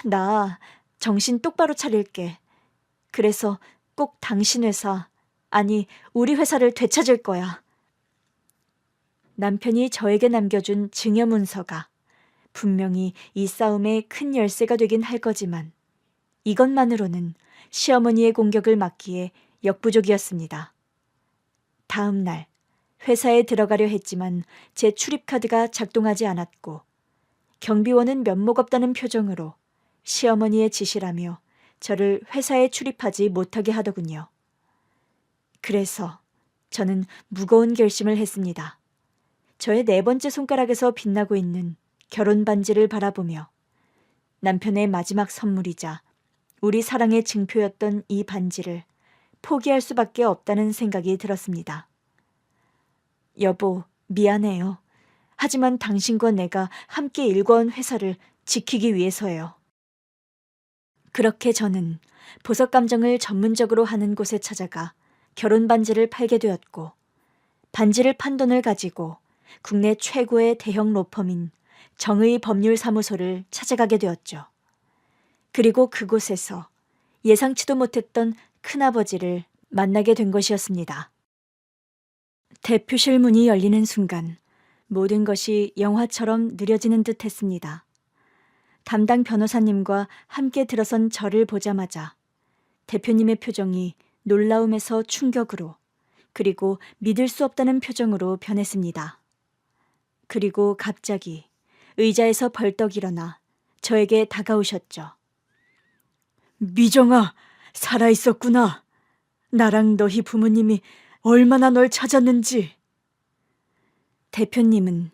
나 정신 똑바로 차릴게. 그래서 꼭 당신 회사, 아니 우리 회사를 되찾을 거야. 남편이 저에게 남겨준 증여 문서가 분명히 이 싸움의 큰 열쇠가 되긴 할 거지만 이것만으로는 시어머니의 공격을 막기에 역부족이었습니다. 다음 날 회사에 들어가려 했지만 제 출입카드가 작동하지 않았고 경비원은 면목 없다는 표정으로 시어머니의 지시라며 저를 회사에 출입하지 못하게 하더군요. 그래서 저는 무거운 결심을 했습니다. 저의 4번째 손가락에서 빛나고 있는 결혼 반지를 바라보며 남편의 마지막 선물이자 우리 사랑의 증표였던 이 반지를 포기할 수밖에 없다는 생각이 들었습니다. 여보, 미안해요. 하지만 당신과 내가 함께 일궈온 회사를 지키기 위해서예요. 그렇게 저는 보석 감정을 전문적으로 하는 곳에 찾아가 결혼 반지를 팔게 되었고 반지를 판 돈을 가지고 국내 최고의 대형 로펌인 정의 법률사무소를 찾아가게 되었죠. 그리고 그곳에서 예상치도 못했던 큰아버지를 만나게 된 것이었습니다. 대표실 문이 열리는 순간 모든 것이 영화처럼 느려지는 듯 했습니다. 담당 변호사님과 함께 들어선 저를 보자마자 대표님의 표정이 놀라움에서 충격으로 그리고 믿을 수 없다는 표정으로 변했습니다. 그리고 갑자기 의자에서 벌떡 일어나 저에게 다가오셨죠. 미정아, 살아있었구나. 나랑 너희 부모님이 얼마나 널 찾았는지. 대표님은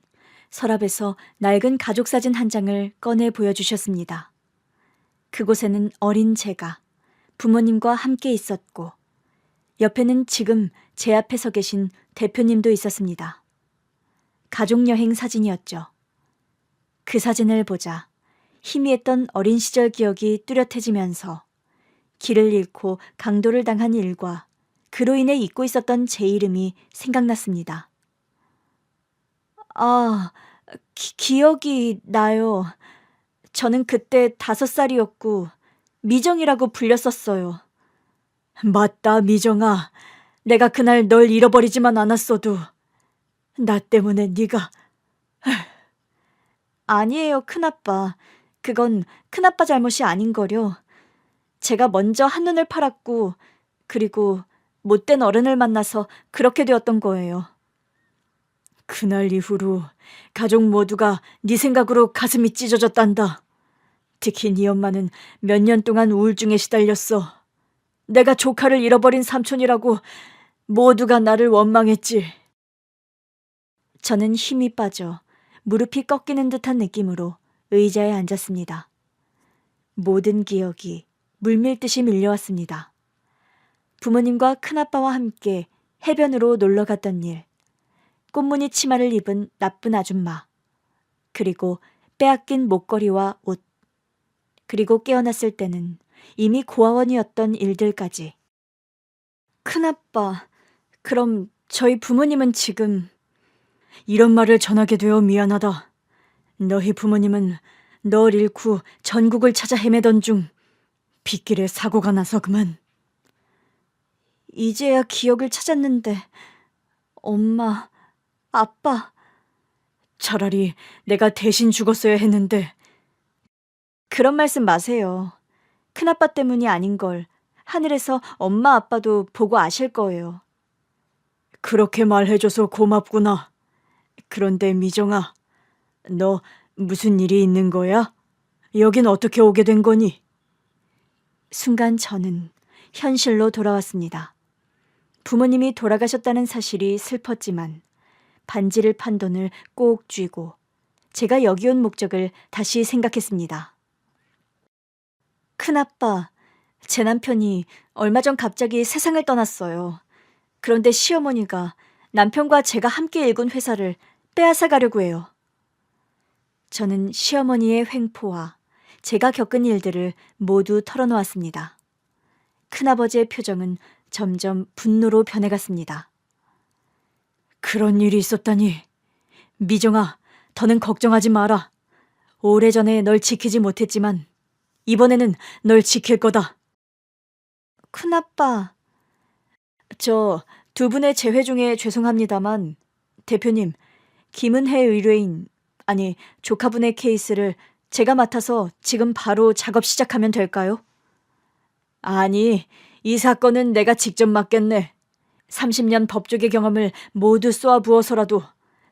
서랍에서 낡은 가족사진 한 장을 꺼내 보여주셨습니다. 그곳에는 어린 제가 부모님과 함께 있었고 옆에는 지금 제 앞에 서 계신 대표님도 있었습니다. 가족여행 사진이었죠. 그 사진을 보자 희미했던 어린 시절 기억이 뚜렷해지면서 길을 잃고 강도를 당한 일과 그로 인해 잊고 있었던 제 이름이 생각났습니다. 아, 기억이 나요. 저는 그때 5살이었고 미정이라고 불렸었어요. 맞다, 미정아. 내가 그날 널 잃어버리지만 않았어도 나 때문에 네가... 아니에요, 큰아빠. 그건 큰아빠 잘못이 아닌거려. 제가 먼저 한눈을 팔았고 그리고 못된 어른을 만나서 그렇게 되었던 거예요. 그날 이후로 가족 모두가 네 생각으로 가슴이 찢어졌단다. 특히 네 엄마는 몇 년 동안 우울증에 시달렸어. 내가 조카를 잃어버린 삼촌이라고 모두가 나를 원망했지. 저는 힘이 빠져 무릎이 꺾이는 듯한 느낌으로 의자에 앉았습니다. 모든 기억이 물밀듯이 밀려왔습니다. 부모님과 큰아빠와 함께 해변으로 놀러 갔던 일, 꽃무늬 치마를 입은 나쁜 아줌마, 그리고 빼앗긴 목걸이와 옷, 그리고 깨어났을 때는 이미 고아원이었던 일들까지. 큰아빠, 그럼 저희 부모님은 지금... 이런 말을 전하게 되어 미안하다. 너희 부모님은 널 잃고 전국을 찾아 헤매던 중 빗길에 사고가 나서 그만. 이제야 기억을 찾았는데 엄마, 아빠... 차라리 내가 대신 죽었어야 했는데 그런 말씀 마세요. 큰아빠 때문이 아닌 걸 하늘에서 엄마 아빠도 보고 아실 거예요. 그렇게 말해줘서 고맙구나. 그런데 미정아, 너 무슨 일이 있는 거야? 여긴 어떻게 오게 된 거니? 순간 저는 현실로 돌아왔습니다. 부모님이 돌아가셨다는 사실이 슬펐지만 반지를 판 돈을 꼭 쥐고 제가 여기 온 목적을 다시 생각했습니다. 큰아빠, 제 남편이 얼마 전 갑자기 세상을 떠났어요. 그런데 시어머니가 남편과 제가 함께 일군 회사를 빼앗아 가려고 해요. 저는 시어머니의 횡포와 제가 겪은 일들을 모두 털어놓았습니다. 큰아버지의 표정은 점점 분노로 변해갔습니다. 그런 일이 있었다니. 미정아, 더는 걱정하지 마라. 오래전에 널 지키지 못했지만 이번에는 널 지킬 거다. 큰아빠, 저 두 분의 재회 중에 죄송합니다만 대표님, 김은혜 의뢰인, 아니 조카분의 케이스를 제가 맡아서 지금 바로 작업 시작하면 될까요? 아니, 이 사건은 내가 직접 맡겠네. 30년 법조계 경험을 모두 쏘아부어서라도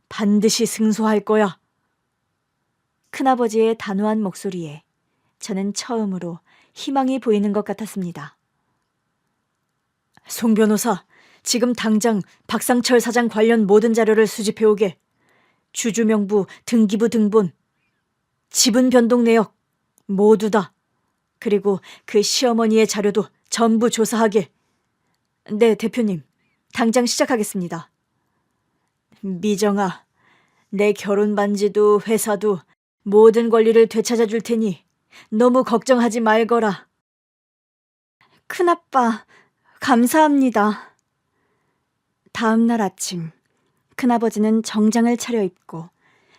반드시 승소할 거야. 큰아버지의 단호한 목소리에 저는 처음으로 희망이 보이는 것 같았습니다. 송 변호사, 지금 당장 박상철 사장 관련 모든 자료를 수집해오게. 주주명부, 등기부 등본, 지분 변동 내역 모두 다. 그리고 그 시어머니의 자료도 전부 조사하게. 네, 대표님. 당장 시작하겠습니다. 미정아, 내 결혼 반지도 회사도 모든 권리를 되찾아 줄 테니 너무 걱정하지 말거라. 큰아빠, 감사합니다. 다음 날 아침, 큰아버지는 정장을 차려입고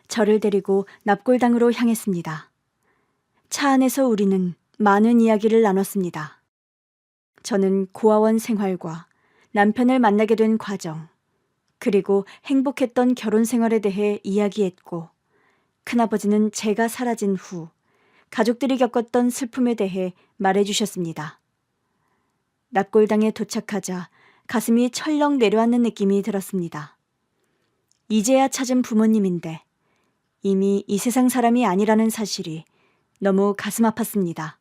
저를 데리고 납골당으로 향했습니다. 차 안에서 우리는 많은 이야기를 나눴습니다. 저는 고아원 생활과 남편을 만나게 된 과정, 그리고 행복했던 결혼 생활에 대해 이야기했고, 큰아버지는 제가 사라진 후 가족들이 겪었던 슬픔에 대해 말해주셨습니다. 납골당에 도착하자 가슴이 철렁 내려앉는 느낌이 들었습니다. 이제야 찾은 부모님인데 이미 이 세상 사람이 아니라는 사실이 너무 가슴 아팠습니다.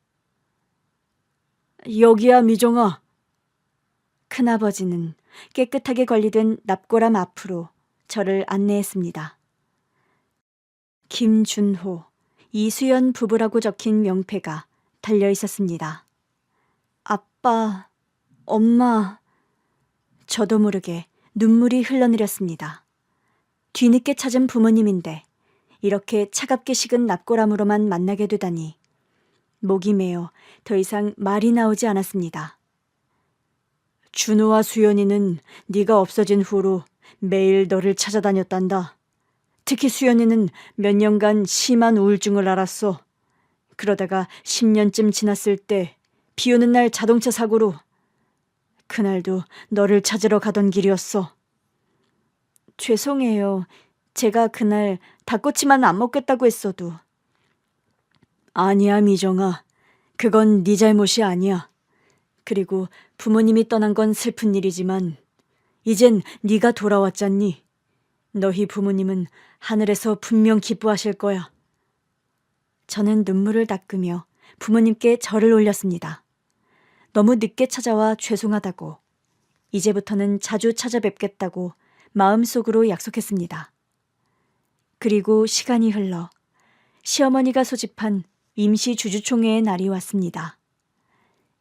여기야, 미정아. 큰아버지는 깨끗하게 관리된 납골함 앞으로 저를 안내했습니다. 김준호, 이수연 부부라고 적힌 명패가 달려 있었습니다. 아빠, 엄마, 저도 모르게 눈물이 흘러내렸습니다. 뒤늦게 찾은 부모님인데 이렇게 차갑게 식은 납골함으로만 만나게 되다니 목이 메어 더 이상 말이 나오지 않았습니다. 준호와 수연이는 네가 없어진 후로 매일 너를 찾아다녔단다. 특히 수연이는 몇 년간 심한 우울증을 앓았어. 그러다가 10년쯤 지났을 때 비 오는 날 자동차 사고로. 그날도 너를 찾으러 가던 길이었어. 죄송해요. 제가 그날 닭꼬치만 안 먹겠다고 했어도. 아니야, 미정아. 그건 네 잘못이 아니야. 그리고 부모님이 떠난 건 슬픈 일이지만 이젠 네가 돌아왔잖니. 너희 부모님은 하늘에서 분명 기뻐하실 거야. 저는 눈물을 닦으며 부모님께 절을 올렸습니다. 너무 늦게 찾아와 죄송하다고, 이제부터는 자주 찾아뵙겠다고 마음속으로 약속했습니다. 그리고 시간이 흘러 시어머니가 소집한 임시 주주총회의 날이 왔습니다.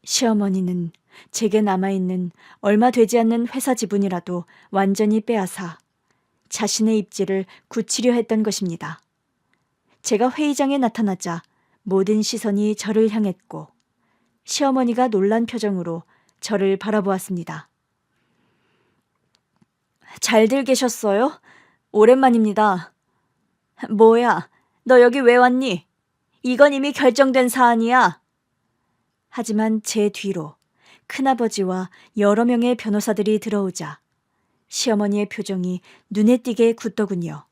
시어머니는 제게 남아있는 얼마 되지 않는 회사 지분이라도 완전히 빼앗아 자신의 입지를 굳히려 했던 것입니다. 제가 회의장에 나타나자 모든 시선이 저를 향했고 시어머니가 놀란 표정으로 저를 바라보았습니다. 잘들 계셨어요? 오랜만입니다. 뭐야, 너 여기 왜 왔니? 이건 이미 결정된 사안이야. 하지만 제 뒤로 큰아버지와 여러 명의 변호사들이 들어오자 시어머니의 표정이 눈에 띄게 굳더군요.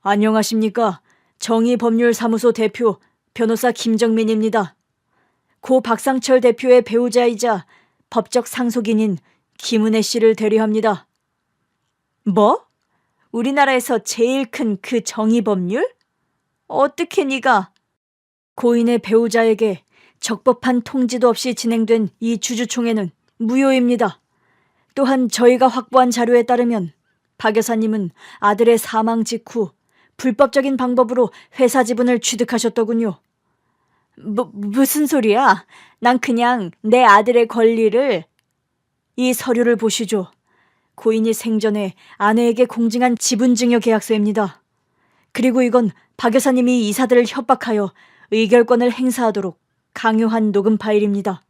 안녕하십니까. 정의법률사무소 대표 변호사 김정민입니다. 고 박상철 대표의 배우자이자 법적 상속인인 김은혜 씨를 대리합니다. 뭐? 우리나라에서 제일 큰 그 정의법률? 어떻게 네가? 고인의 배우자에게 적법한 통지도 없이 진행된 이 주주총회는 무효입니다. 또한 저희가 확보한 자료에 따르면 박 여사님은 아들의 사망 직후 불법적인 방법으로 회사 지분을 취득하셨더군요. 무슨 소리야? 난 그냥 내 아들의 권리를... 이 서류를 보시죠. 고인이 생전에 아내에게 공증한 지분증여 계약서입니다. 그리고 이건 박 여사님이 이사들을 협박하여 의결권을 행사하도록 강요한 녹음 파일입니다.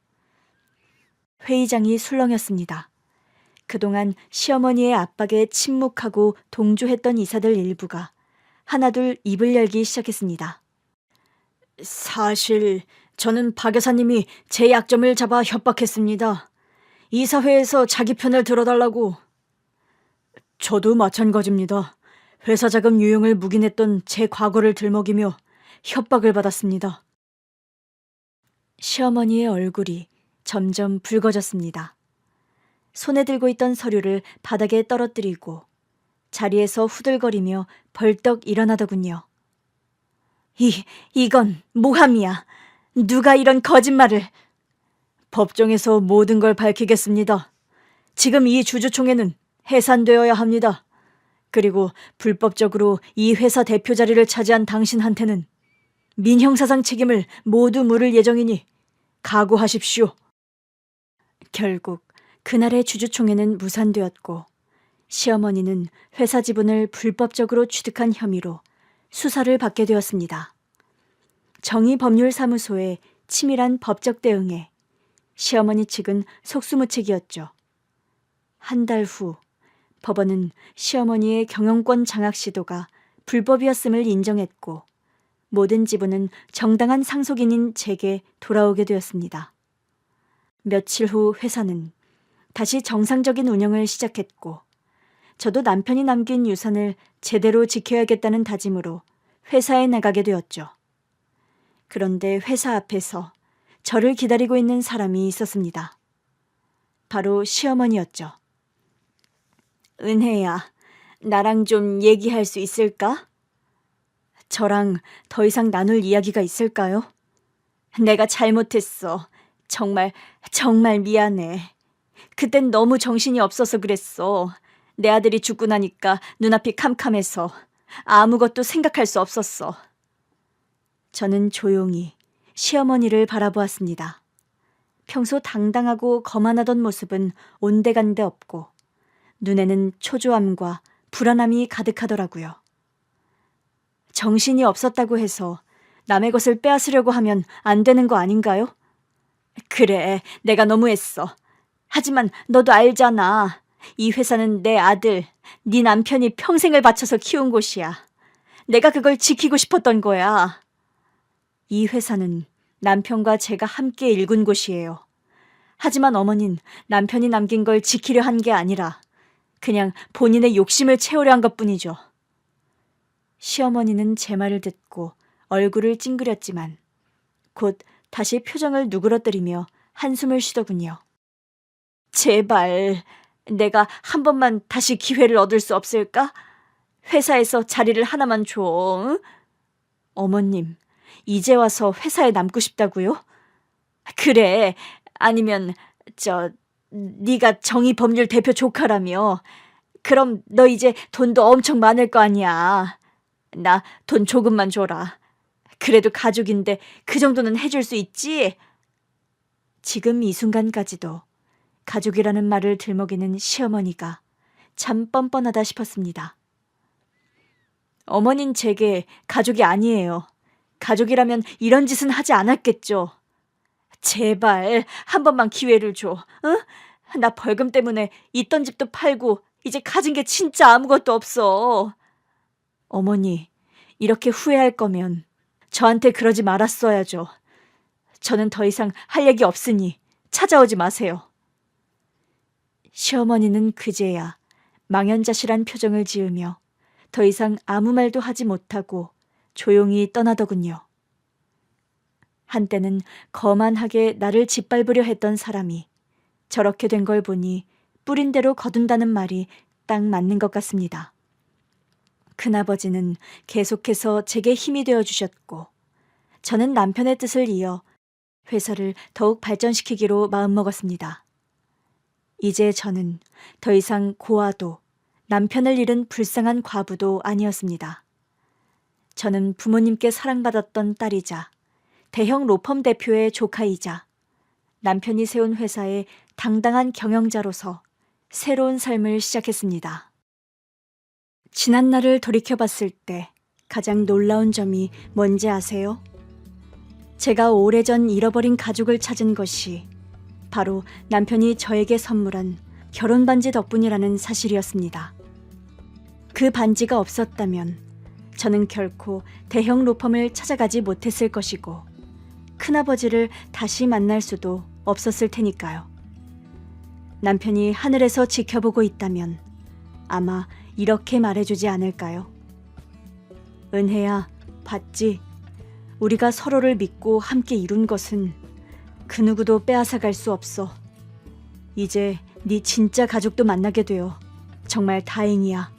회의장이 술렁였습니다. 그동안 시어머니의 압박에 침묵하고 동조했던 이사들 일부가 하나둘 입을 열기 시작했습니다. 사실 저는 박 여사님이 제 약점을 잡아 협박했습니다. 이사회에서 자기 편을 들어달라고. 저도 마찬가지입니다. 회사 자금 유용을 묵인했던 제 과거를 들먹이며 협박을 받았습니다. 시어머니의 얼굴이 점점 붉어졌습니다. 손에 들고 있던 서류를 바닥에 떨어뜨리고 자리에서 후들거리며 벌떡 일어나더군요. 이건 모함이야. 누가 이런 거짓말을... 법정에서 모든 걸 밝히겠습니다. 지금 이 주주총회는 해산되어야 합니다. 그리고 불법적으로 이 회사 대표 자리를 차지한 당신한테는 민형사상 책임을 모두 물을 예정이니 각오하십시오. 결국 그날의 주주총회는 무산되었고 시어머니는 회사 지분을 불법적으로 취득한 혐의로 수사를 받게 되었습니다. 정의법률사무소의 치밀한 법적 대응에 시어머니 측은 속수무책이었죠. 한 달 후 법원은 시어머니의 경영권 장악 시도가 불법이었음을 인정했고 모든 지분은 정당한 상속인인 제게 돌아오게 되었습니다. 며칠 후 회사는 다시 정상적인 운영을 시작했고 저도 남편이 남긴 유산을 제대로 지켜야겠다는 다짐으로 회사에 나가게 되었죠. 그런데 회사 앞에서 저를 기다리고 있는 사람이 있었습니다. 바로 시어머니였죠. 은혜야, 나랑 좀 얘기할 수 있을까? 저랑 더 이상 나눌 이야기가 있을까요? 내가 잘못했어. 정말 미안해. 그땐 너무 정신이 없어서 그랬어. 내 아들이 죽고 나니까 눈앞이 캄캄해서 아무것도 생각할 수 없었어. 저는 조용히 시어머니를 바라보았습니다. 평소 당당하고 거만하던 모습은 온데간데 없고 눈에는 초조함과 불안함이 가득하더라고요. 정신이 없었다고 해서 남의 것을 빼앗으려고 하면 안 되는 거 아닌가요? 그래, 내가 너무했어. 하지만 너도 알잖아. 이 회사는 내 아들, 네 남편이 평생을 바쳐서 키운 곳이야. 내가 그걸 지키고 싶었던 거야. 이 회사는 남편과 제가 함께 일군 곳이에요. 하지만 어머닌 남편이 남긴 걸 지키려 한 게 아니라 그냥 본인의 욕심을 채우려 한 것뿐이죠. 시어머니는 제 말을 듣고 얼굴을 찡그렸지만 곧 다시 표정을 누그러뜨리며 한숨을 쉬더군요. 제발 내가 한 번만 다시 기회를 얻을 수 없을까? 회사에서 자리를 하나만 줘. 응? 어머님, 이제 와서 회사에 남고 싶다고요? 그래, 아니면 네가 정의법률 대표 조카라며. 그럼 너 이제 돈도 엄청 많을 거 아니야. 나 돈 조금만 줘라. 그래도 가족인데 그 정도는 해줄 수 있지? 지금 이 순간까지도 가족이라는 말을 들먹이는 시어머니가 참 뻔뻔하다 싶었습니다. 어머닌 제게 가족이 아니에요. 가족이라면 이런 짓은 하지 않았겠죠. 제발 한 번만 기회를 줘. 응? 나 벌금 때문에 있던 집도 팔고 이제 가진 게 진짜 아무것도 없어. 어머니, 이렇게 후회할 거면 저한테 그러지 말았어야죠. 저는 더 이상 할 얘기 없으니 찾아오지 마세요. 시어머니는 그제야 망연자실한 표정을 지으며 더 이상 아무 말도 하지 못하고 조용히 떠나더군요. 한때는 거만하게 나를 짓밟으려 했던 사람이 저렇게 된 걸 보니 뿌린 대로 거둔다는 말이 딱 맞는 것 같습니다. 큰아버지는 계속해서 제게 힘이 되어 주셨고 저는 남편의 뜻을 이어 회사를 더욱 발전시키기로 마음먹었습니다. 이제 저는 더 이상 고아도 남편을 잃은 불쌍한 과부도 아니었습니다. 저는 부모님께 사랑받았던 딸이자 대형 로펌 대표의 조카이자 남편이 세운 회사의 당당한 경영자로서 새로운 삶을 시작했습니다. 지난 날을 돌이켜봤을 때 가장 놀라운 점이 뭔지 아세요? 제가 오래전 잃어버린 가족을 찾은 것이 바로 남편이 저에게 선물한 결혼 반지 덕분이라는 사실이었습니다. 그 반지가 없었다면 저는 결코 대형 로펌을 찾아가지 못했을 것이고 큰아버지를 다시 만날 수도 없었을 테니까요. 남편이 하늘에서 지켜보고 있다면 아마 이렇게 말해주지 않을까요? 은혜야, 봤지? 우리가 서로를 믿고 함께 이룬 것은 그 누구도 빼앗아갈 수 없어. 이제 네 진짜 가족도 만나게 되어 정말 다행이야.